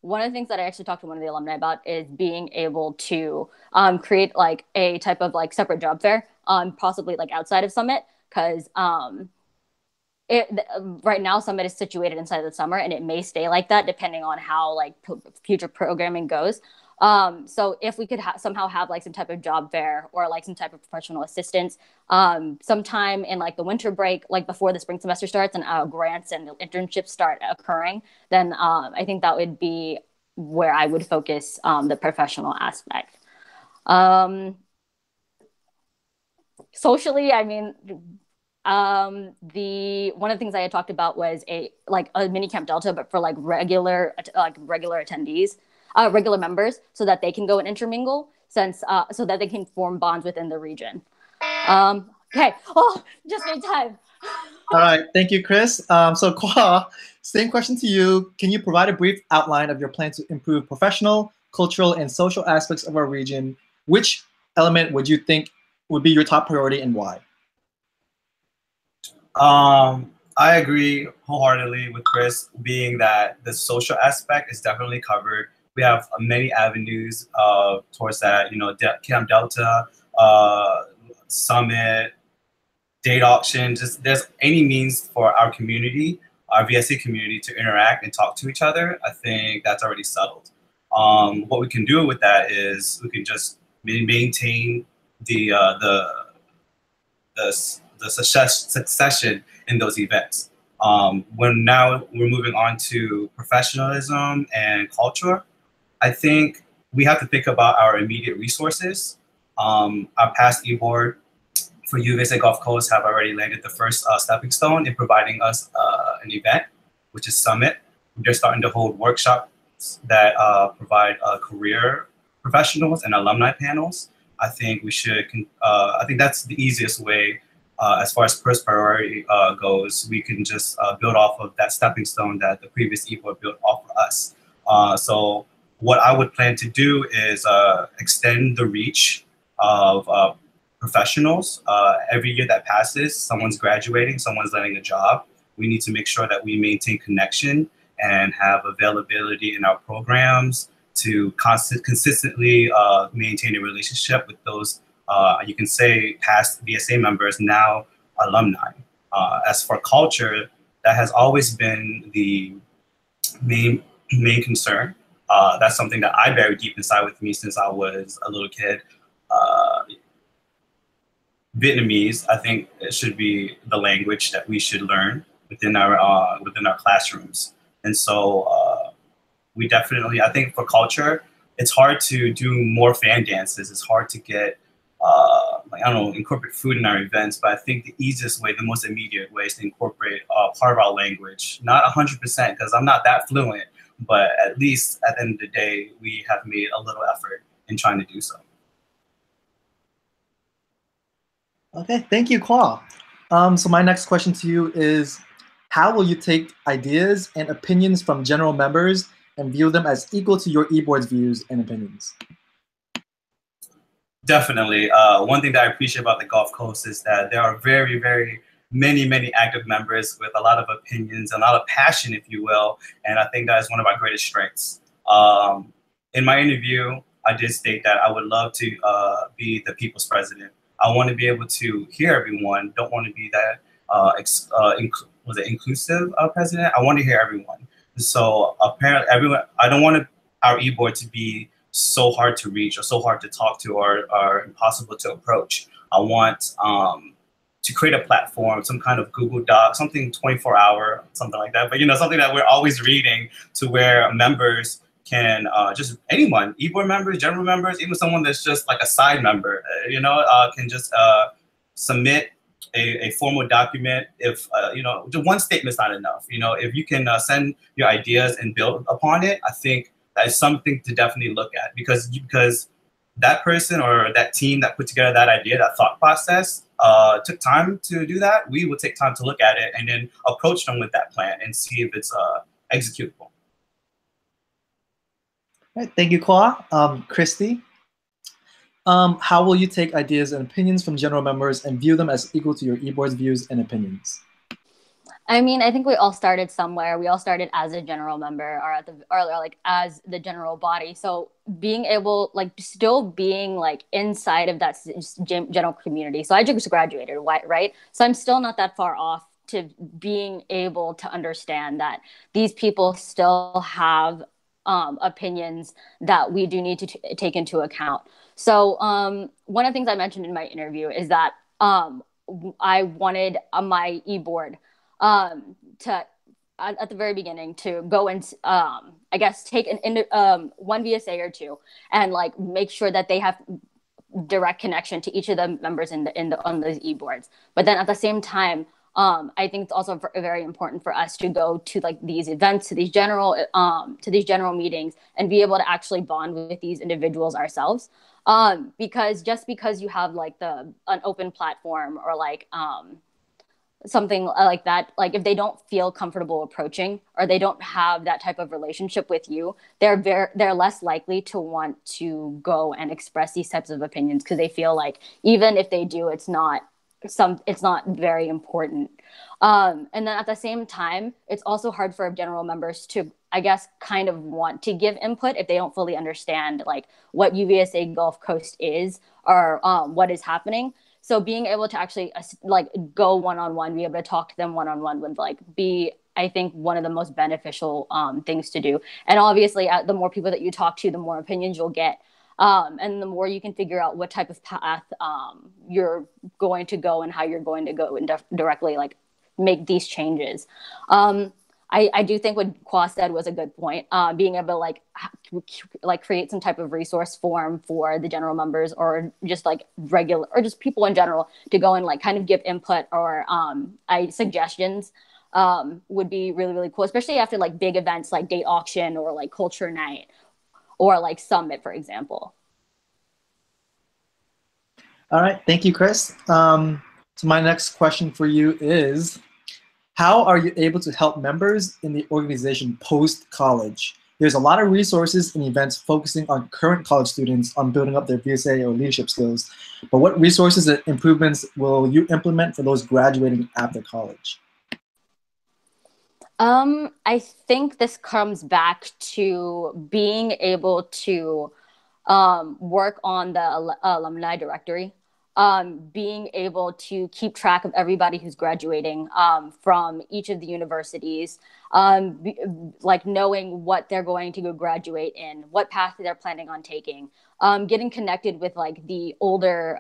one of the things that I actually talked to one of the alumni about is being able to create like a type of like separate job fair, possibly like outside of Summit, because right now Summit is situated inside the summer, and it may stay like that depending on how like future programming goes. So if we could somehow have like some type of job fair or like some type of professional assistance sometime in like the winter break, like before the spring semester starts and grants and internships start occurring, then I think that would be where I would focus the professional aspect. Socially, I mean, one of the things I had talked about was a mini Camp Delta, but for like regular attendees, regular members, so that they can go and intermingle, so that they can form bonds within the region. Okay. Oh, just in time. All right. Thank you, Chris. So Kwa, same question to you. Can you provide a brief outline of your plan to improve professional, cultural, and social aspects of our region? Which element would you think would be your top priority and why? I agree wholeheartedly with Chris, being that the social aspect is definitely covered. We have many avenues towards that, you know, Camp Delta, Summit, date auction, just there's any means for our community, our VSA community, to interact and talk to each other. I think that's already settled. What we can do with that is we can just maintain the succession in those events. When now we're moving on to professionalism and culture, I think we have to think about our immediate resources. Our past e-board for UVSA Gulf Coast have already landed the first stepping stone in providing us an event, which is Summit. They're starting to hold workshops that provide career professionals and alumni panels. I think we should. I think that's the easiest way. As far as first priority goes, we can just build off of that stepping stone that the previous e-board built off of us. So what I would plan to do is extend the reach of professionals. Every year that passes, someone's graduating, someone's landing a job. We need to make sure that we maintain connection and have availability in our programs to consistently maintain a relationship with those, you can say, past VSA members, now alumni. As for culture, that has always been the main concern. That's something that I buried deep inside with me since I was a little kid. Vietnamese, I think it should be the language that we should learn within our classrooms. And so we definitely, I think for culture, it's hard to do more fan dances. It's hard to get, like, I don't know, incorporate food in our events, but I think the easiest way, the most immediate way is to incorporate part of our language. Not 100%, because I'm not that fluent, but at least at the end of the day, we have made a little effort in trying to do so. Okay, thank you, Kwa. So my next question to you is, how will you take ideas and opinions from general members and view them as equal to your e-board's views and opinions? Definitely. One thing that I appreciate about the Gulf Coast is that there are very, very many active members with a lot of opinions and a lot of passion, if you will. And I think that is one of our greatest strengths. In my interview, I did state that I would love to be the people's president. I want to be able to hear everyone. Don't want to be that inclusive president. I want to hear everyone. So apparently, everyone. I don't want our e-board to be so hard to reach or so hard to talk to or impossible to approach. I want to create a platform, some kind of Google Doc, something 24-hour, something like that. But something that we're always reading, to where members can just anyone, e-board members, general members, even someone that's just like a side member, can just submit a formal document. If the one statement is not enough. If you can send your ideas and build upon it, I think that is something to definitely look at, because that person or that team that put together that idea, that thought process, took time to do that. We will take time to look at it and then approach them with that plan and see if it's executable. All right, thank you, Kwa. Christy, how will you take ideas and opinions from general members and view them as equal to your e-board's views and opinions? I mean, I think we all started somewhere. We all started as a general member or as the general body. So being able, still being inside of that general community. So I just graduated, right? So I'm still not that far off to being able to understand that these people still have opinions that we do need to take into account. So one of the things I mentioned in my interview is that I wanted my e-board to at the very beginning to go and I guess take one VSA or two and make sure that they have direct connection to each of the members on those e-boards. But then at the same time, I think it's also very important for us to go to these events, to these general meetings, and be able to actually bond with these individuals ourselves. Because just because you have an open platform or something like that, if they don't feel comfortable approaching, or they don't have that type of relationship with you, they're less likely to want to go and express these types of opinions, because they feel like even if they do, it's not very important. And then at the same time, it's also hard for general members to, I guess, kind of want to give input if they don't fully understand what UVSA Gulf Coast is, or what is happening. So being able to actually go one-on-one, be able to talk to them one-on-one would be, I think, one of the most beneficial things to do. And obviously, the more people that you talk to, the more opinions you'll get. And the more you can figure out what type of path you're going to go and how you're going to go and directly make these changes. I do think what Kwa said was a good point. Being able to create some type of resource form for the general members, or just regular, or just people in general, to go and kind of give input or suggestions would be really, really cool, especially after big events like Date Auction or Culture Night or Summit, for example. All right, thank you, Chris. So my next question for you is, how are you able to help members in the organization post-college? There's a lot of resources and events focusing on current college students on building up their VSA or leadership skills, but what resources and improvements will you implement for those graduating after college? I think this comes back to being able to work on the alumni directory. Being able to keep track of everybody who's graduating from each of the universities, knowing what they're going to go graduate in, what path they're planning on taking, getting connected with the older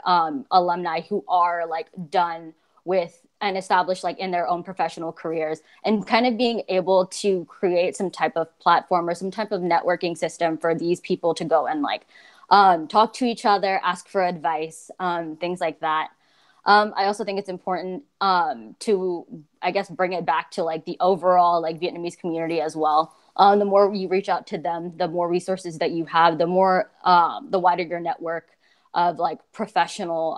alumni who are done with and established in their own professional careers, and kind of being able to create some type of platform or some type of networking system for these people to go and talk to each other, ask for advice, things like that. I also think it's important to, I guess, bring it back to the overall Vietnamese community as well. The more you reach out to them, the more resources that you have, the more, the wider your network of professionals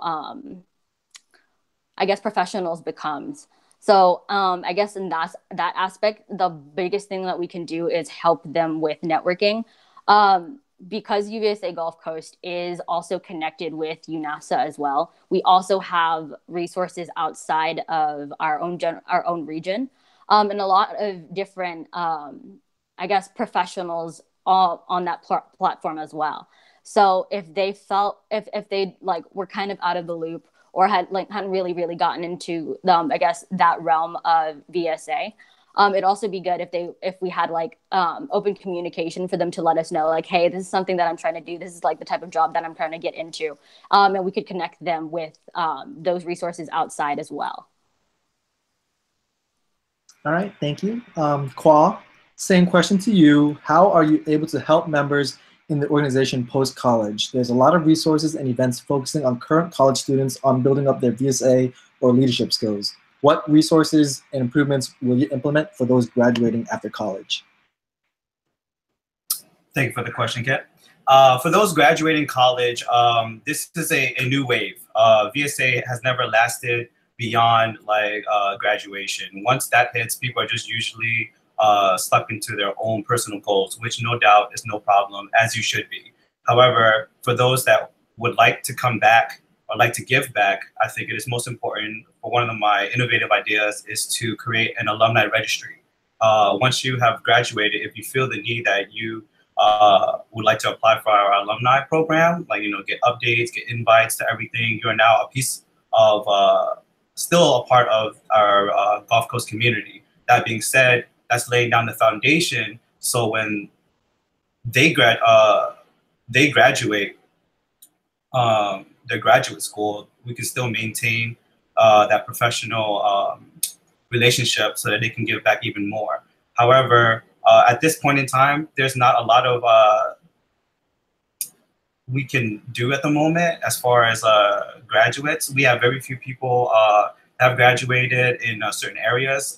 becomes. So I guess in that aspect, the biggest thing that we can do is help them with networking. Because UVSA Gulf Coast is also connected with UNASA as well, we also have resources outside of our own region, and a lot of different, I guess, professionals all on that platform as well. So if they were kind of out of the loop, or hadn't really gotten into I guess that realm of VSA, It'd also be good if we had like open communication for them to let us know like, hey, this is something that I'm trying to do. This is like the type of job that I'm trying to get into, and we could connect them with those resources outside as well. All right, thank you. Kwa, same question to you. How are you able to help members in the organization post-college? There's a lot of resources and events focusing on current college students on building up their VSA or leadership skills. What resources and improvements will you implement for those graduating after college? Thank you for the question, Kit. For those graduating college, this is a new wave. VSA has never lasted beyond like graduation. Once that hits, people are just usually stuck into their own personal goals, which no doubt is no problem, as you should be. However, for those that would like to come back or like to give back, I think it is most important for one of my innovative ideas is to create an alumni registry. Once you have graduated, if you feel the need that you would like to apply for our alumni program, like, get updates, get invites to everything, you're now a piece of, still a part of our Gulf Coast community. That being said, that's laying down the foundation so when they graduate their graduate school, we can still maintain that professional relationship so that they can give back even more. However, at this point in time, there's not a lot of we can do at the moment as far as graduates. We have very few people have graduated in certain areas.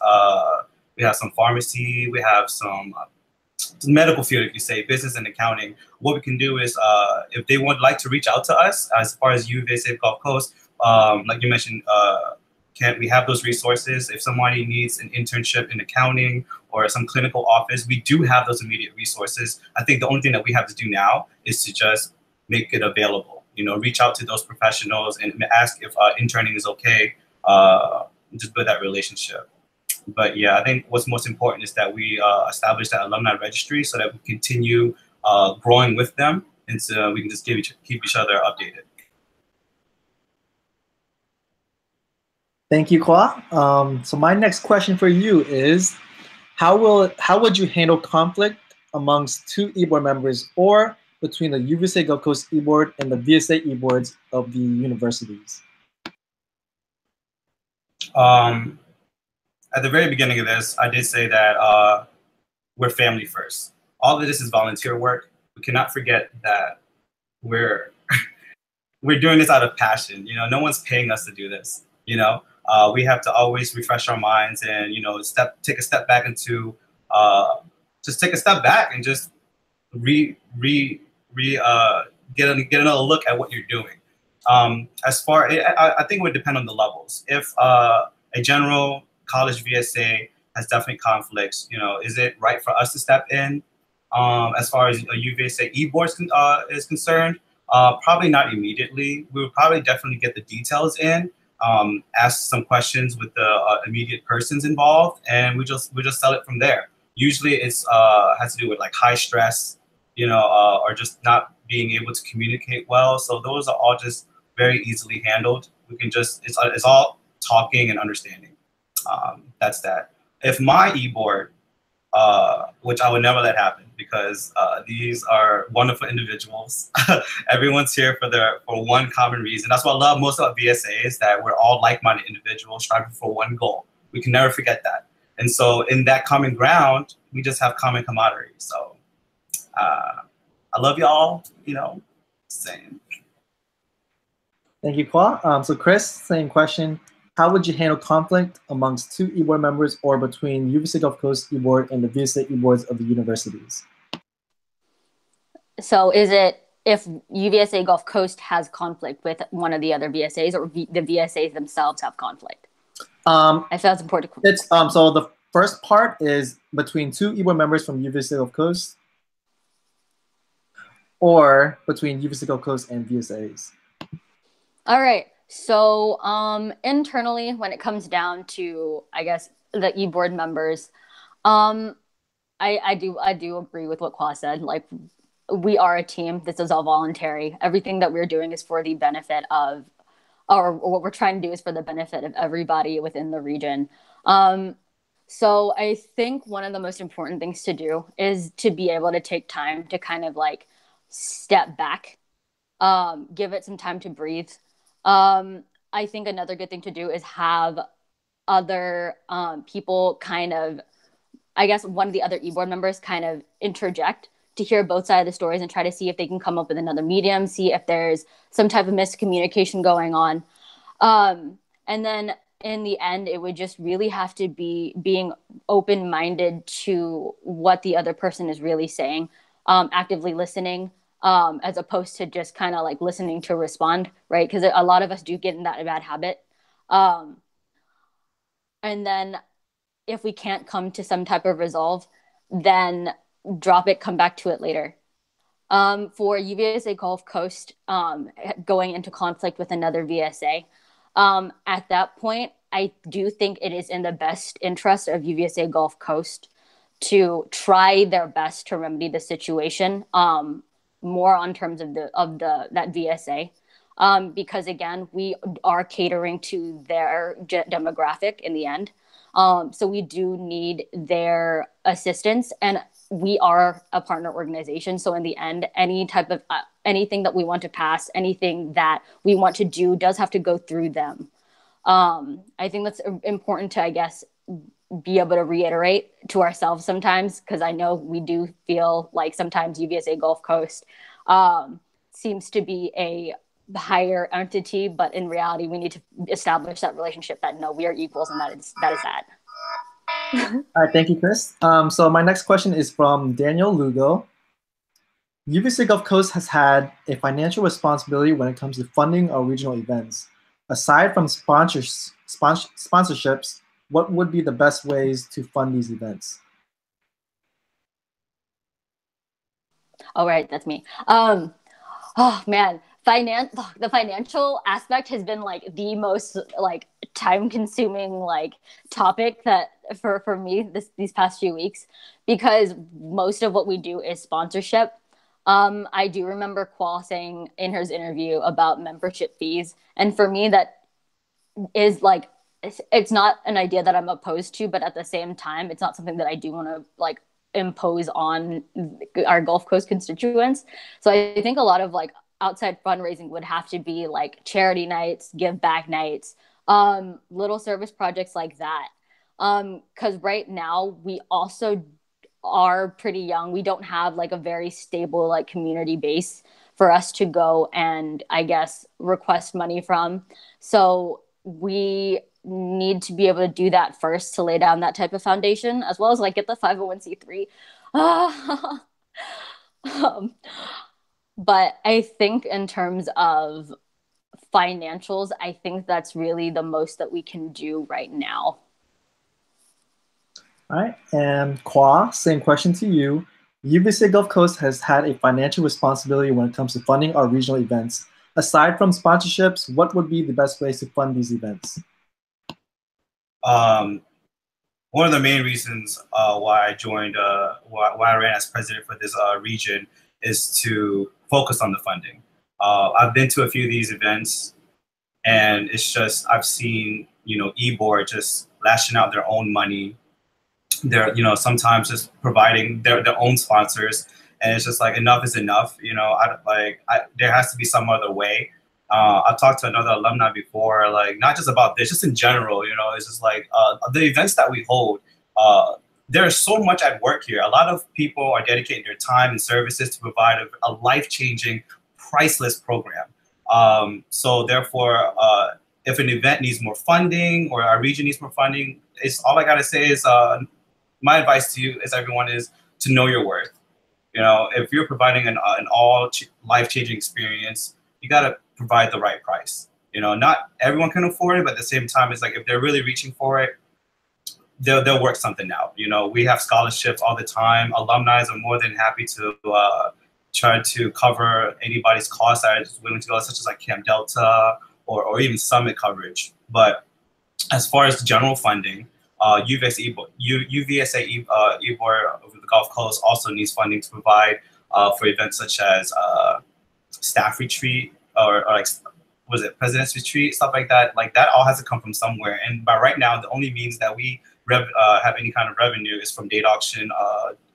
We have some pharmacy, we have some medical field, if you say, business and accounting. What we can do is, if they would like to reach out to us as far as UVSA Gulf Coast, like you mentioned, Kent, we have those resources. If somebody needs an internship in accounting or some clinical office, we do have those immediate resources. I think the only thing that we have to do now is to just make it available. Reach out to those professionals and ask if interning is okay. Just build that relationship. But yeah, I think what's most important is that we establish that alumni registry so that we continue growing with them, and so we can just keep each other updated. Thank you, Kwa. So my next question for you is, how would you handle conflict amongst two e-board members or between the UVSA Gulf Coast e-board and the VSA e-boards of the universities? At the very beginning of this, I did say that we're family first. All of this is volunteer work. We cannot forget that we're doing this out of passion. No one's paying us to do this. We have to always refresh our minds and take a step back into just take a step back and just get another look at what you're doing. As far, I think it would depend on the levels. If a general college VSA has definitely conflicts, is it right for us to step in? As far as a UVSA e-board is concerned, probably not immediately. We would probably definitely get the details in, ask some questions with the immediate persons involved, and we just sell it from there. Usually it's has to do with like high stress, or just not being able to communicate well. So those are all just very easily handled. We can just, it's all talking and understanding. That's that. If my e-board, which I would never let happen because these are wonderful individuals. Everyone's here for one common reason. That's what I love most about VSA is that we're all like-minded individuals striving for one goal. We can never forget that. And so in that common ground, we just have common camaraderie. So I love y'all, same. Thank you, Kwa. So Chris, same question. How would you handle conflict amongst two e-board members or between UVSA Gulf Coast e-board and the VSA e-boards of the universities? So is it if UVSA Gulf Coast has conflict with one of the other VSAs or the VSAs themselves have conflict? I feel it's important. It's so the first part is between two e-board members from UVSA Gulf Coast or between UVSA Gulf Coast and VSAs. All right. So internally, when it comes down to, I guess, the e-board members, I do agree with what Kwa said. Like, we are a team. This is all voluntary. Everything that we're doing is for the benefit of, or what we're trying to do is for the benefit of everybody within the region. So I think one of the most important things to do is to be able to take time to kind of like step back, give it some time to breathe. I think another good thing to do is have other people kind of, I guess one of the other e-board members kind of interject to hear both sides of the stories and try to see if they can come up with another medium, see if there's some type of miscommunication going on. And then in the end, it would just really have to be being open-minded to what the other person is really saying, actively listening, as opposed to just kind of like listening to respond, right? Because a lot of us do get in that bad habit. And then if we can't come to some type of resolve, then drop it, come back to it later. For UVSA Gulf Coast going into conflict with another VSA, at that point, I do think it is in the best interest of UVSA Gulf Coast to try their best to remedy the situation, more on terms of that VSA. Because again, we are catering to their demographic in the end. So we do need their assistance, and we are a partner organization. So in the end, any type of anything that we want to pass, anything that we want to do does have to go through them. I think that's important to, I guess, be able to reiterate to ourselves sometimes, because I know we do feel like sometimes UVSA Gulf Coast seems to be a higher entity, but in reality, we need to establish that relationship that no, we are equals, and that is that. All right, thank you, Chris. So my next question is from Daniel Lugo. UVSA Gulf Coast has had a financial responsibility when it comes to funding our regional events. Aside from sponsorships, what would be the best ways to fund these events? All right, that's me. Oh man, the financial aspect has been like the most like time-consuming like topic that for me these past few weeks, because most of what we do is sponsorship. I do remember Qual saying in his interview about membership fees, and for me that is like it's not an idea that I'm opposed to, but at the same time, it's not something that I do want to like impose on our Gulf Coast constituents. So I think a lot of like outside fundraising would have to be like charity nights, give back nights, little service projects like that. Because right now we also are pretty young. We don't have like a very stable like community base for us to go and I guess request money from. So we need to be able to do that first to lay down that type of foundation, as well as like get the 501c3. But I think in terms of financials, I think that's really the most that we can do right now. All right, and Kwa, same question to you. UVSA Gulf Coast has had a financial responsibility when it comes to funding our regional events. Aside from sponsorships, what would be the best ways to fund these events? One of the main reasons why I joined, why I ran as president for this region is to focus on the funding. I've been to a few of these events, and it's just, I've seen, e-board just lashing out their own money. They're, sometimes just providing their own sponsors, and it's just like enough is enough. There has to be some other way. I've talked to another alumni before, like not just about this, just in general. It's just like the events that we hold. There's so much at work here. A lot of people are dedicating their time and services to provide a life-changing, priceless program. So therefore, if an event needs more funding or our region needs more funding, it's all I gotta say is my advice to you, as everyone, is to know your worth. If you're providing an all life-changing experience, you gotta provide the right price. Not everyone can afford it, but at the same time, it's like if they're really reaching for it, they'll work something out. We have scholarships all the time. Alumni are more than happy to try to cover anybody's costs that is willing to go, such as like Camp Delta or even summit coverage. But as far as general funding, UVSA e-board over the Gulf Coast also needs funding to provide for events such as staff retreat or like, was it President's Retreat, stuff like that. Like that all has to come from somewhere. And by right now, the only means that we have any kind of revenue is from data auction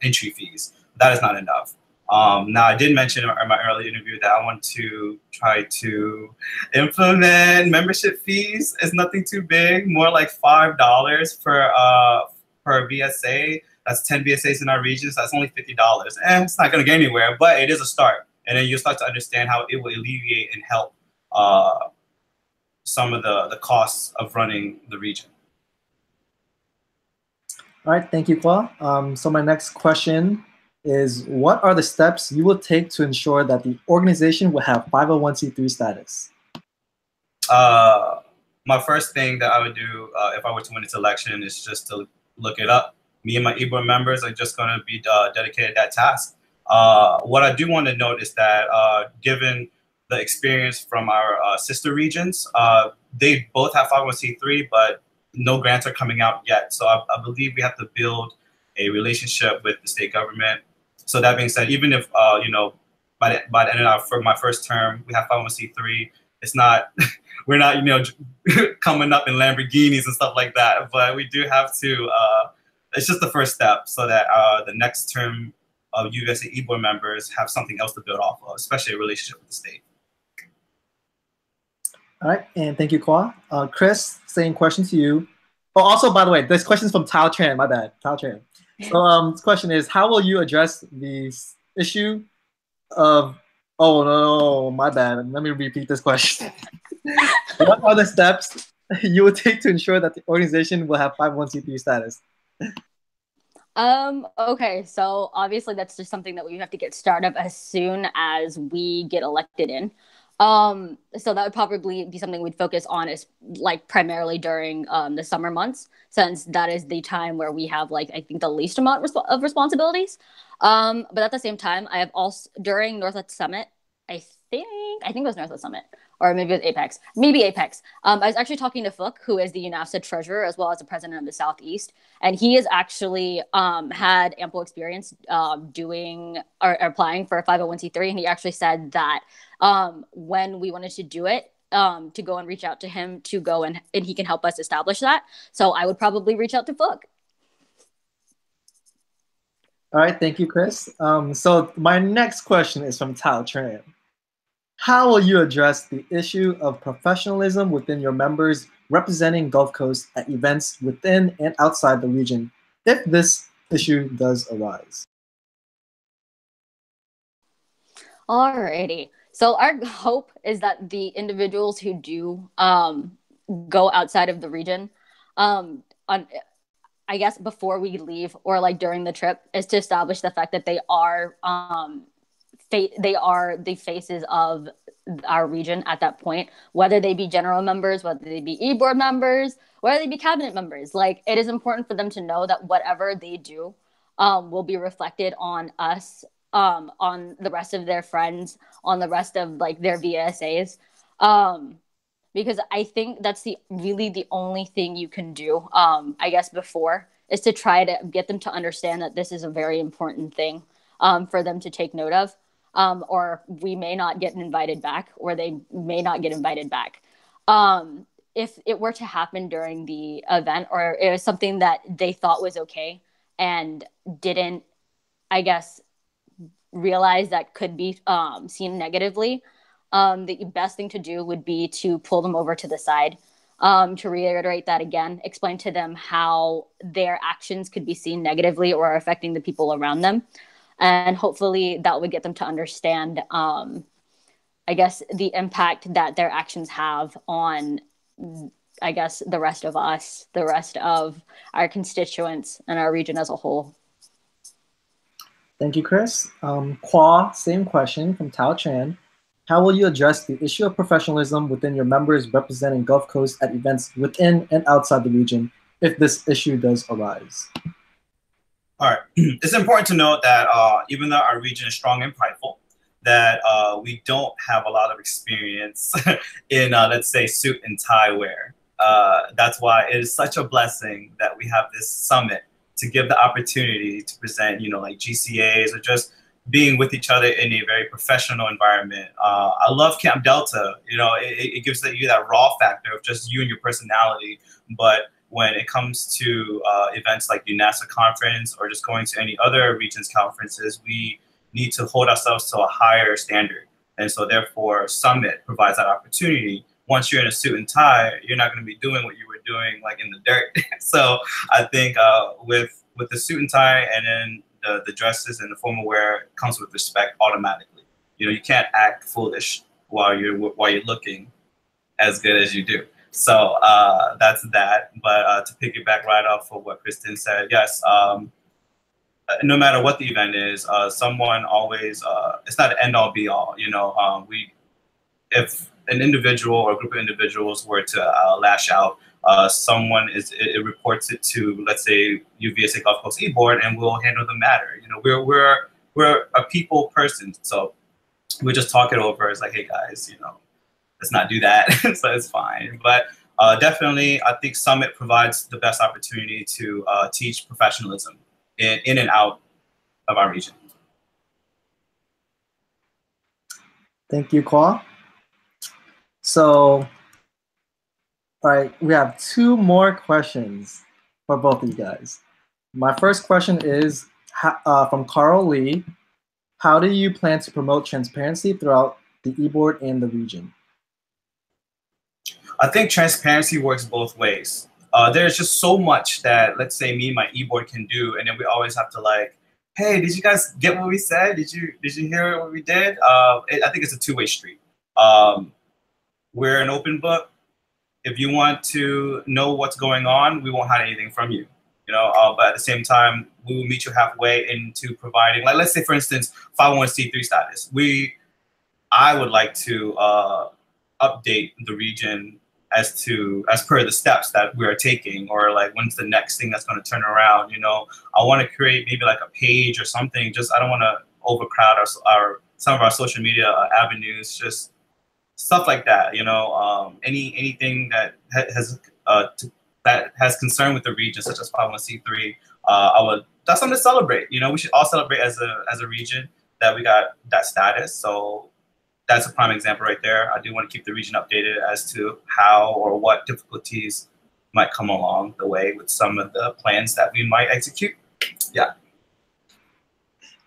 entry fees. That is not enough. Now, I did mention in my earlier interview that I want to try to implement membership fees. It's nothing too big, more like $5 per VSA. That's 10 VSAs in our region, so that's only $50. And it's not going to get anywhere, but it is a start. And then you'll start to understand how it will alleviate and help some of the costs of running the region. All right, thank you, Kwa. So my next question is, what are the steps you will take to ensure that the organization will have 501c3 status? My first thing that I would do if I were to win this election is just to look it up. Me and my e-board members are just going to be dedicated to that task. What I do want to note is that given the experience from our sister regions, they both have 501c3, but no grants are coming out yet. So I believe we have to build a relationship with the state government. So that being said, even if you know, by the end of my first term, we have 501c3, it's not we're not, you know, coming up in Lamborghinis and stuff like that. But we do have to. It's just the first step, so that the next term of UVSA e-board members have something else to build off of, especially a relationship with the state. All right, and thank you, Kwa. Chris, same question to you. Oh, also, by the way, this question is from Tao Tran. My bad, Tao Tran. So this question is, how will you address the issue of, oh no, my bad. Let me repeat this question. What are the steps you will take to ensure that the organization will have 501c3 status? Okay, so obviously that's just something that we have to get started as soon as we get elected in. So that would probably be something we'd focus on, is like primarily during the summer months, since that is the time where we have, like, I think the least amount of responsibilities. But at the same time, I have also, during Northwest Summit, I think it was Northwest Summit, or maybe it was Apex, maybe Apex. I was actually talking to Fook, who is the UNAFSA treasurer as well as the president of the Southeast, and he has actually had ample experience doing or applying for a 501c3, and he actually said that when we wanted to do it, to go and reach out to him to go and he can help us establish that. So I would probably reach out to Fook. All right, thank you, Chris. So my next question is from Tao Tran. How will you address the issue of professionalism within your members representing Gulf Coast at events within and outside the region, if this issue does arise? Alrighty. So our hope is that the individuals who do go outside of the region, I guess before we leave or like during the trip, is to establish the fact that they are the faces of our region at that point, whether they be general members, whether they be e-board members, whether they be cabinet members. Like, it is important for them to know that whatever they do will be reflected on us, on the rest of their friends, on the rest of like their VSAs. Because I think that's really the only thing you can do, I guess, before, is to try to get them to understand that this is a very important thing for them to take note of. Or we may not get invited back, or they may not get invited back. If it were to happen during the event, or it was something that they thought was okay and didn't, I guess, realize that could be seen negatively, the best thing to do would be to pull them over to the side, to reiterate that again, explain to them how their actions could be seen negatively or affecting the people around them. And hopefully that would get them to understand, I guess, the impact that their actions have on, I guess, the rest of us, the rest of our constituents and our region as a whole. Thank you, Chris. Kwa, same question from Tao Tran. How will you address the issue of professionalism within your members representing Gulf Coast at events within and outside the region, if this issue does arise? All right. It's important to note that even though our region is strong and prideful, that we don't have a lot of experience in, let's say, suit and tie wear. That's why it is such a blessing that we have this summit to give the opportunity to present, you know, like GCAs, or just being with each other in a very professional environment. I love Camp Delta. You know, it gives you that raw factor of just you and your personality. But when it comes to events like the NASA conference or just going to any other regions conferences, we need to hold ourselves to a higher standard. And so therefore, Summit provides that opportunity. Once you're in a suit and tie, you're not going to be doing what you were doing like in the dirt. So I think with the suit and tie and then the dresses and the formal wear comes with respect automatically. You know, you can't act foolish while you're looking as good as you do. So that's that. But to piggyback right off of what Kristen said, yes, no matter what the event is, someone always, it's not an end all be all. You know, if an individual or a group of individuals were to lash out, someone it reports it to, let's say, UVSA Gulf Coast E-Board, and we'll handle the matter. You know, we're a people person, so we just talk it over. It's like, hey guys, you know, let's not do that. So it's fine. But definitely, I think Summit provides the best opportunity to teach professionalism in and out of our region. Thank you, Kwa. So, all right, we have 2 more questions for both of you guys. My first question is from Carl Lee. How do you plan to promote transparency throughout the e-board and the region? I think transparency works both ways. There's just so much that, let's say, me and my e-board can do, and then we always have to like, hey, did you guys get what we said? Did you hear what we did? I think it's a two-way street. We're an open book. If you want to know what's going on, we won't hide anything from you. You know, but at the same time, we will meet you halfway into providing, like, let's say, for instance, 501c3 status. I would like to update the region as per the steps that we are taking, or like when's the next thing that's going to turn around. You know, I want to create maybe like a page or something. Just I don't want to overcrowd some of our social media avenues. Just stuff like that. You know, anything that has concern with the region, such as 501c3. That's something to celebrate. You know, we should all celebrate as a region that we got that status. So that's a prime example right there. I do want to keep the region updated as to how or what difficulties might come along the way with some of the plans that we might execute. Yeah.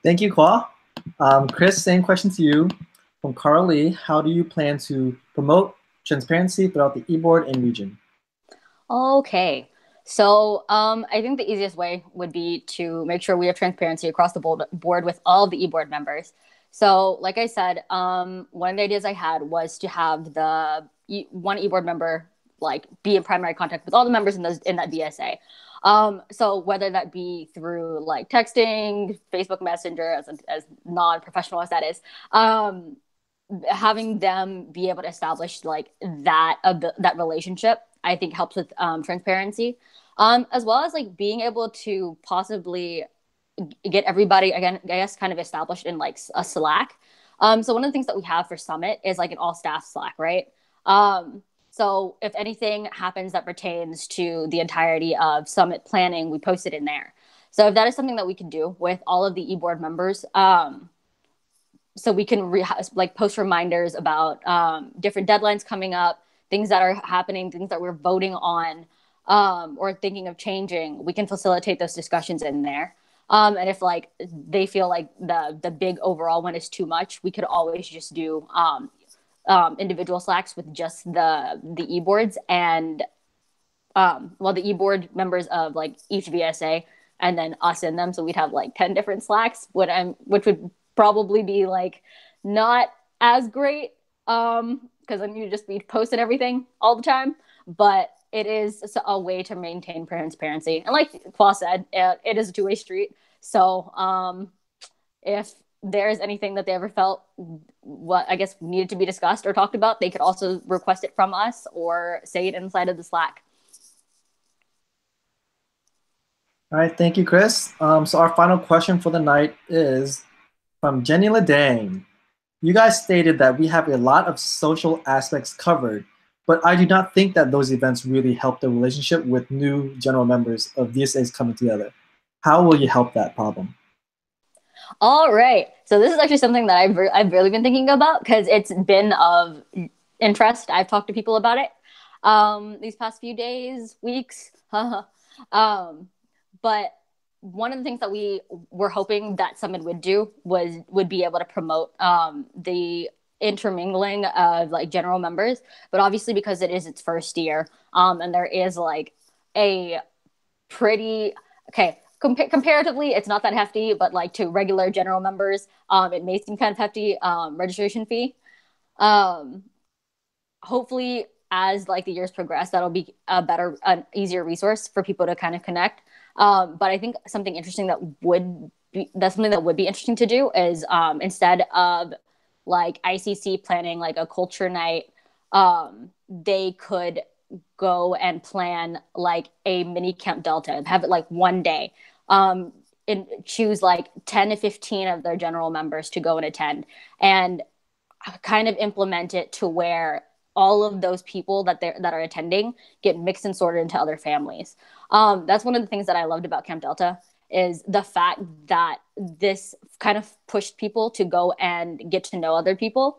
Thank you, Kwa. Chris, same question to you. From Carl Lee, how do you plan to promote transparency throughout the e-board and region? Okay. So I think the easiest way would be to make sure we have transparency across the board with all of the e-board members. So like I said, one of the ideas I had was to have one e-board member like be in primary contact with all the members in that VSA. So whether that be through like texting, Facebook Messenger, as non-professional as that is, having them be able to establish like that relationship, I think helps with transparency, as well as like being able to possibly get everybody, again, I guess, kind of established in like a Slack. So one of the things that we have for Summit is like an all staff Slack, right? So if anything happens that pertains to the entirety of Summit planning, we post it in there. So if that is something that we can do with all of the e-board members, so we can like post reminders about different deadlines coming up, things that are happening, things that we're voting on, or thinking of changing, we can facilitate those discussions in there. And if like they feel like the big overall one is too much, we could always just do individual Slacks with just the e-boards and the e-board members of like each VSA and then us in them. So we'd have like 10 different Slacks, which would probably be like not as great because then you'd just be posting everything all the time. But it is a way to maintain transparency. And like Kwa said, it is a two-way street. So if there's anything that they ever felt what I guess needed to be discussed or talked about, they could also request it from us or say it inside of the Slack. All right, thank you, Chris. So our final question for the night is from Jenny Ledang. You guys stated that we have a lot of social aspects covered, but I do not think that those events really help the relationship with new general members of VSAs coming together. How will you help that problem? All right. So this is actually something that I've really been thinking about because it's been of interest. I've talked to people about it. these past few days, weeks. But one of the things that we were hoping that Summit would do would be able to promote the intermingling of like general members, but obviously because it is its first year, and there is like a pretty comparatively it's not that hefty, but like to regular general members, it may seem kind of hefty registration fee. Hopefully as like the years progress, that'll be an easier resource for people to kind of connect. But I think something interesting that's something that would be interesting to do is instead of like ICC planning like a culture night, they could go and plan like a mini Camp Delta, have it like one day, and choose like 10 to 15 of their general members to go and attend, and kind of implement it to where all of those people that are attending get mixed and sorted into other families. That's one of the things that I loved about Camp Delta, is the fact that this kind of pushed people to go and get to know other people.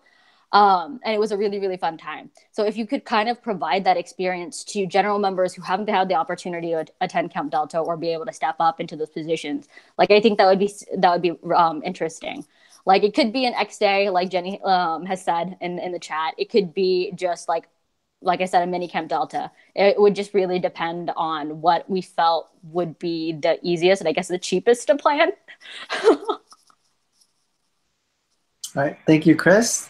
And it was a really, really fun time. So if you could kind of provide that experience to general members who haven't had the opportunity to attend Camp Delta or be able to step up into those positions, like I think that would be interesting. Like it could be an X day, like Jenny has said in the chat. It could be just like I said, a mini Camp Delta. It would just really depend on what we felt would be the easiest and I guess the cheapest to plan. All right, thank you, Chris.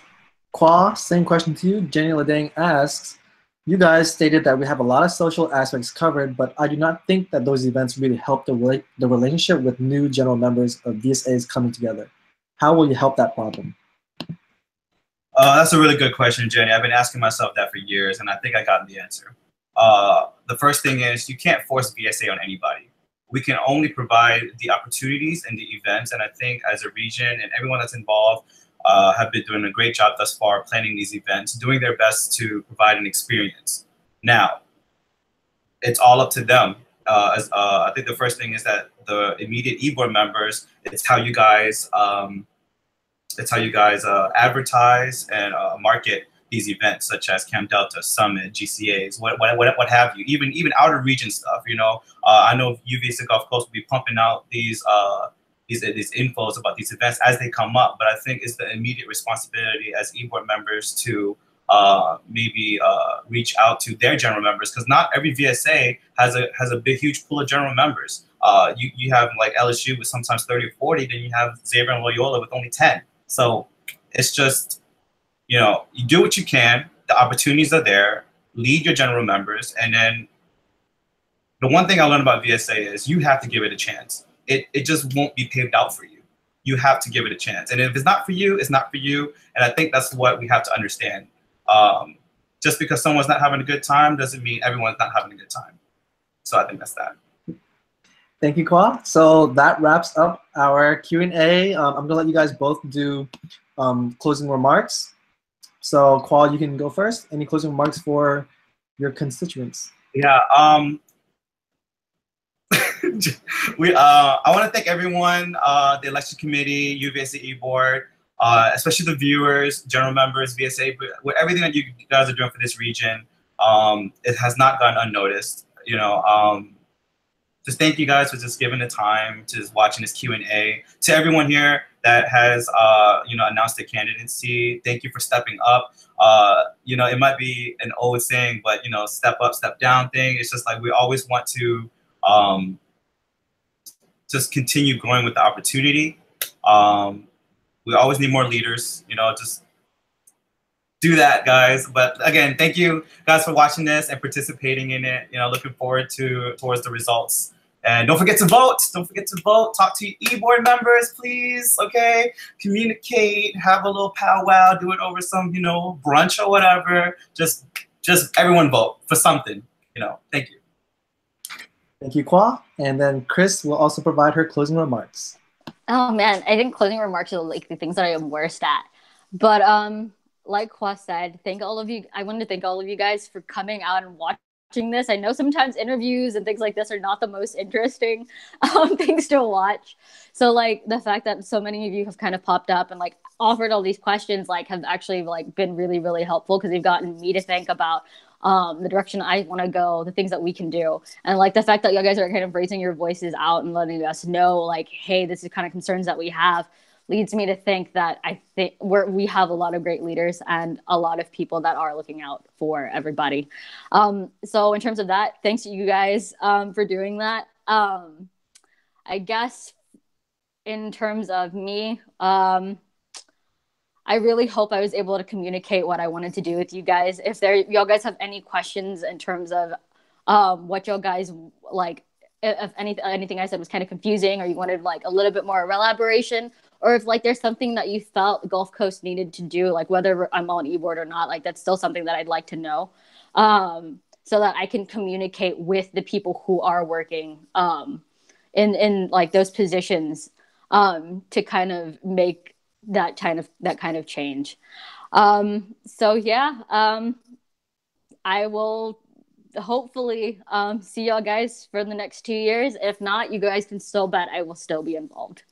Kwa, same question to you. Jenny Ledang asks, you guys stated that we have a lot of social aspects covered, but I do not think that those events really help the relationship with new general members of VSAs coming together. How will you help that problem? That's a really good question, Jenny. I've been asking myself that for years, and I think I got the answer. The first thing is you can't force VSA on anybody. We can only provide the opportunities and the events, and I think as a region and everyone that's involved have been doing a great job thus far planning these events, doing their best to provide an experience. Now, it's all up to them. I think the first thing is that the immediate e-board members, it's how you guys advertise and market these events, such as Camp Delta, Summit, GCAs, what have you. Even outer region stuff. You know, I know UVSA Gulf Coast will be pumping out these infos about these events as they come up. But I think it's the immediate responsibility as e-board members to maybe reach out to their general members, because not every VSA has a big huge pool of general members. You have like LSU with sometimes 30 or 40, then you have Xavier and Loyola with only 10. So it's just, you know, you do what you can. The opportunities are there. Lead your general members. And then the one thing I learned about VSA is you have to give it a chance. It just won't be paved out for you. You have to give it a chance. And if it's not for you, it's not for you. And I think that's what we have to understand. Just because someone's not having a good time doesn't mean everyone's not having a good time. So I think that's that. Thank you, Kwa. So that wraps up our Q&A. I'm going to let you guys both do closing remarks. So Kwa, you can go first. Any closing remarks for your constituents? Yeah. I want to thank everyone, the election committee, UVSA e-board, especially the viewers, general members, VSA, with everything that you guys are doing for this region. It has not gone unnoticed. You know, just thank you guys for just giving the time to just watching this Q&A. To everyone here that has, you know, announced their candidacy, thank you for stepping up. You know, it might be an old saying, but, you know, step up, step down thing. It's just like we always want to just continue growing with the opportunity. We always need more leaders, you know, just do that, guys. But again, thank you guys for watching this and participating in it. You know, looking forward towards the results. And don't forget to vote. Don't forget to vote. Talk to your e-board members, please. Okay, communicate. Have a little powwow. Do it over some, you know, brunch or whatever. Just everyone vote for something. You know. Thank you. Thank you, Kwa. And then Chris will also provide her closing remarks. Oh man, I think closing remarks are like the things that I am worst at. But like Kwa said, thank all of you. I wanted to thank all of you guys for coming out and watching this. I know sometimes interviews and things like this are not the most interesting things to watch. So like the fact that so many of you have kind of popped up and like offered all these questions like have actually like been really, really helpful, because you've gotten me to think about the direction I want to go, the things that we can do. And like the fact that you guys are kind of raising your voices out and letting us know like, hey, this is kind of concerns that we have, leads me to think that I think we have a lot of great leaders and a lot of people that are looking out for everybody. So in terms of that, thanks to you guys for doing that. I guess in terms of me, I really hope I was able to communicate what I wanted to do with you guys. If y'all guys have any questions in terms of what y'all guys like, if anything I said was kind of confusing, or you wanted like a little bit more elaboration, or if like there's something that you felt Gulf Coast needed to do, like whether I'm on e-board or not, like that's still something that I'd like to know, so that I can communicate with the people who are working in like those positions to kind of make that kind of change. So yeah, I will hopefully see y'all guys for the next 2 years. If not, you guys can still bet I will still be involved.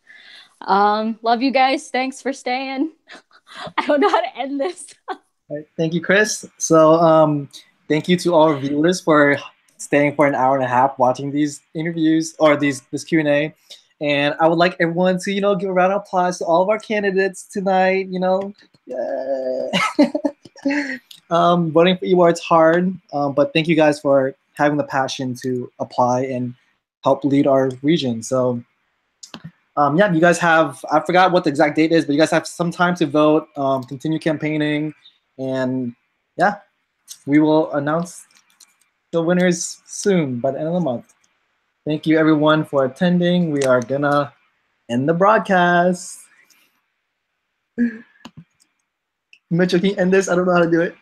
Love you guys. Thanks for staying. I don't know how to end this. Right, thank you, Chris. So thank you to all our viewers for staying for an hour and a half watching these interviews or this Q&A. And I would like everyone to, give a round of applause to all of our candidates tonight. Voting for eWar is hard, but thank you guys for having the passion to apply and help lead our region. So yeah, you guys have, I forgot what the exact date is, but you guys have some time to vote, continue campaigning, and yeah, we will announce the winners soon, by the end of the month. Thank you everyone for attending. We are gonna end the broadcast. Mitchell, can you end this? I don't know how to do it.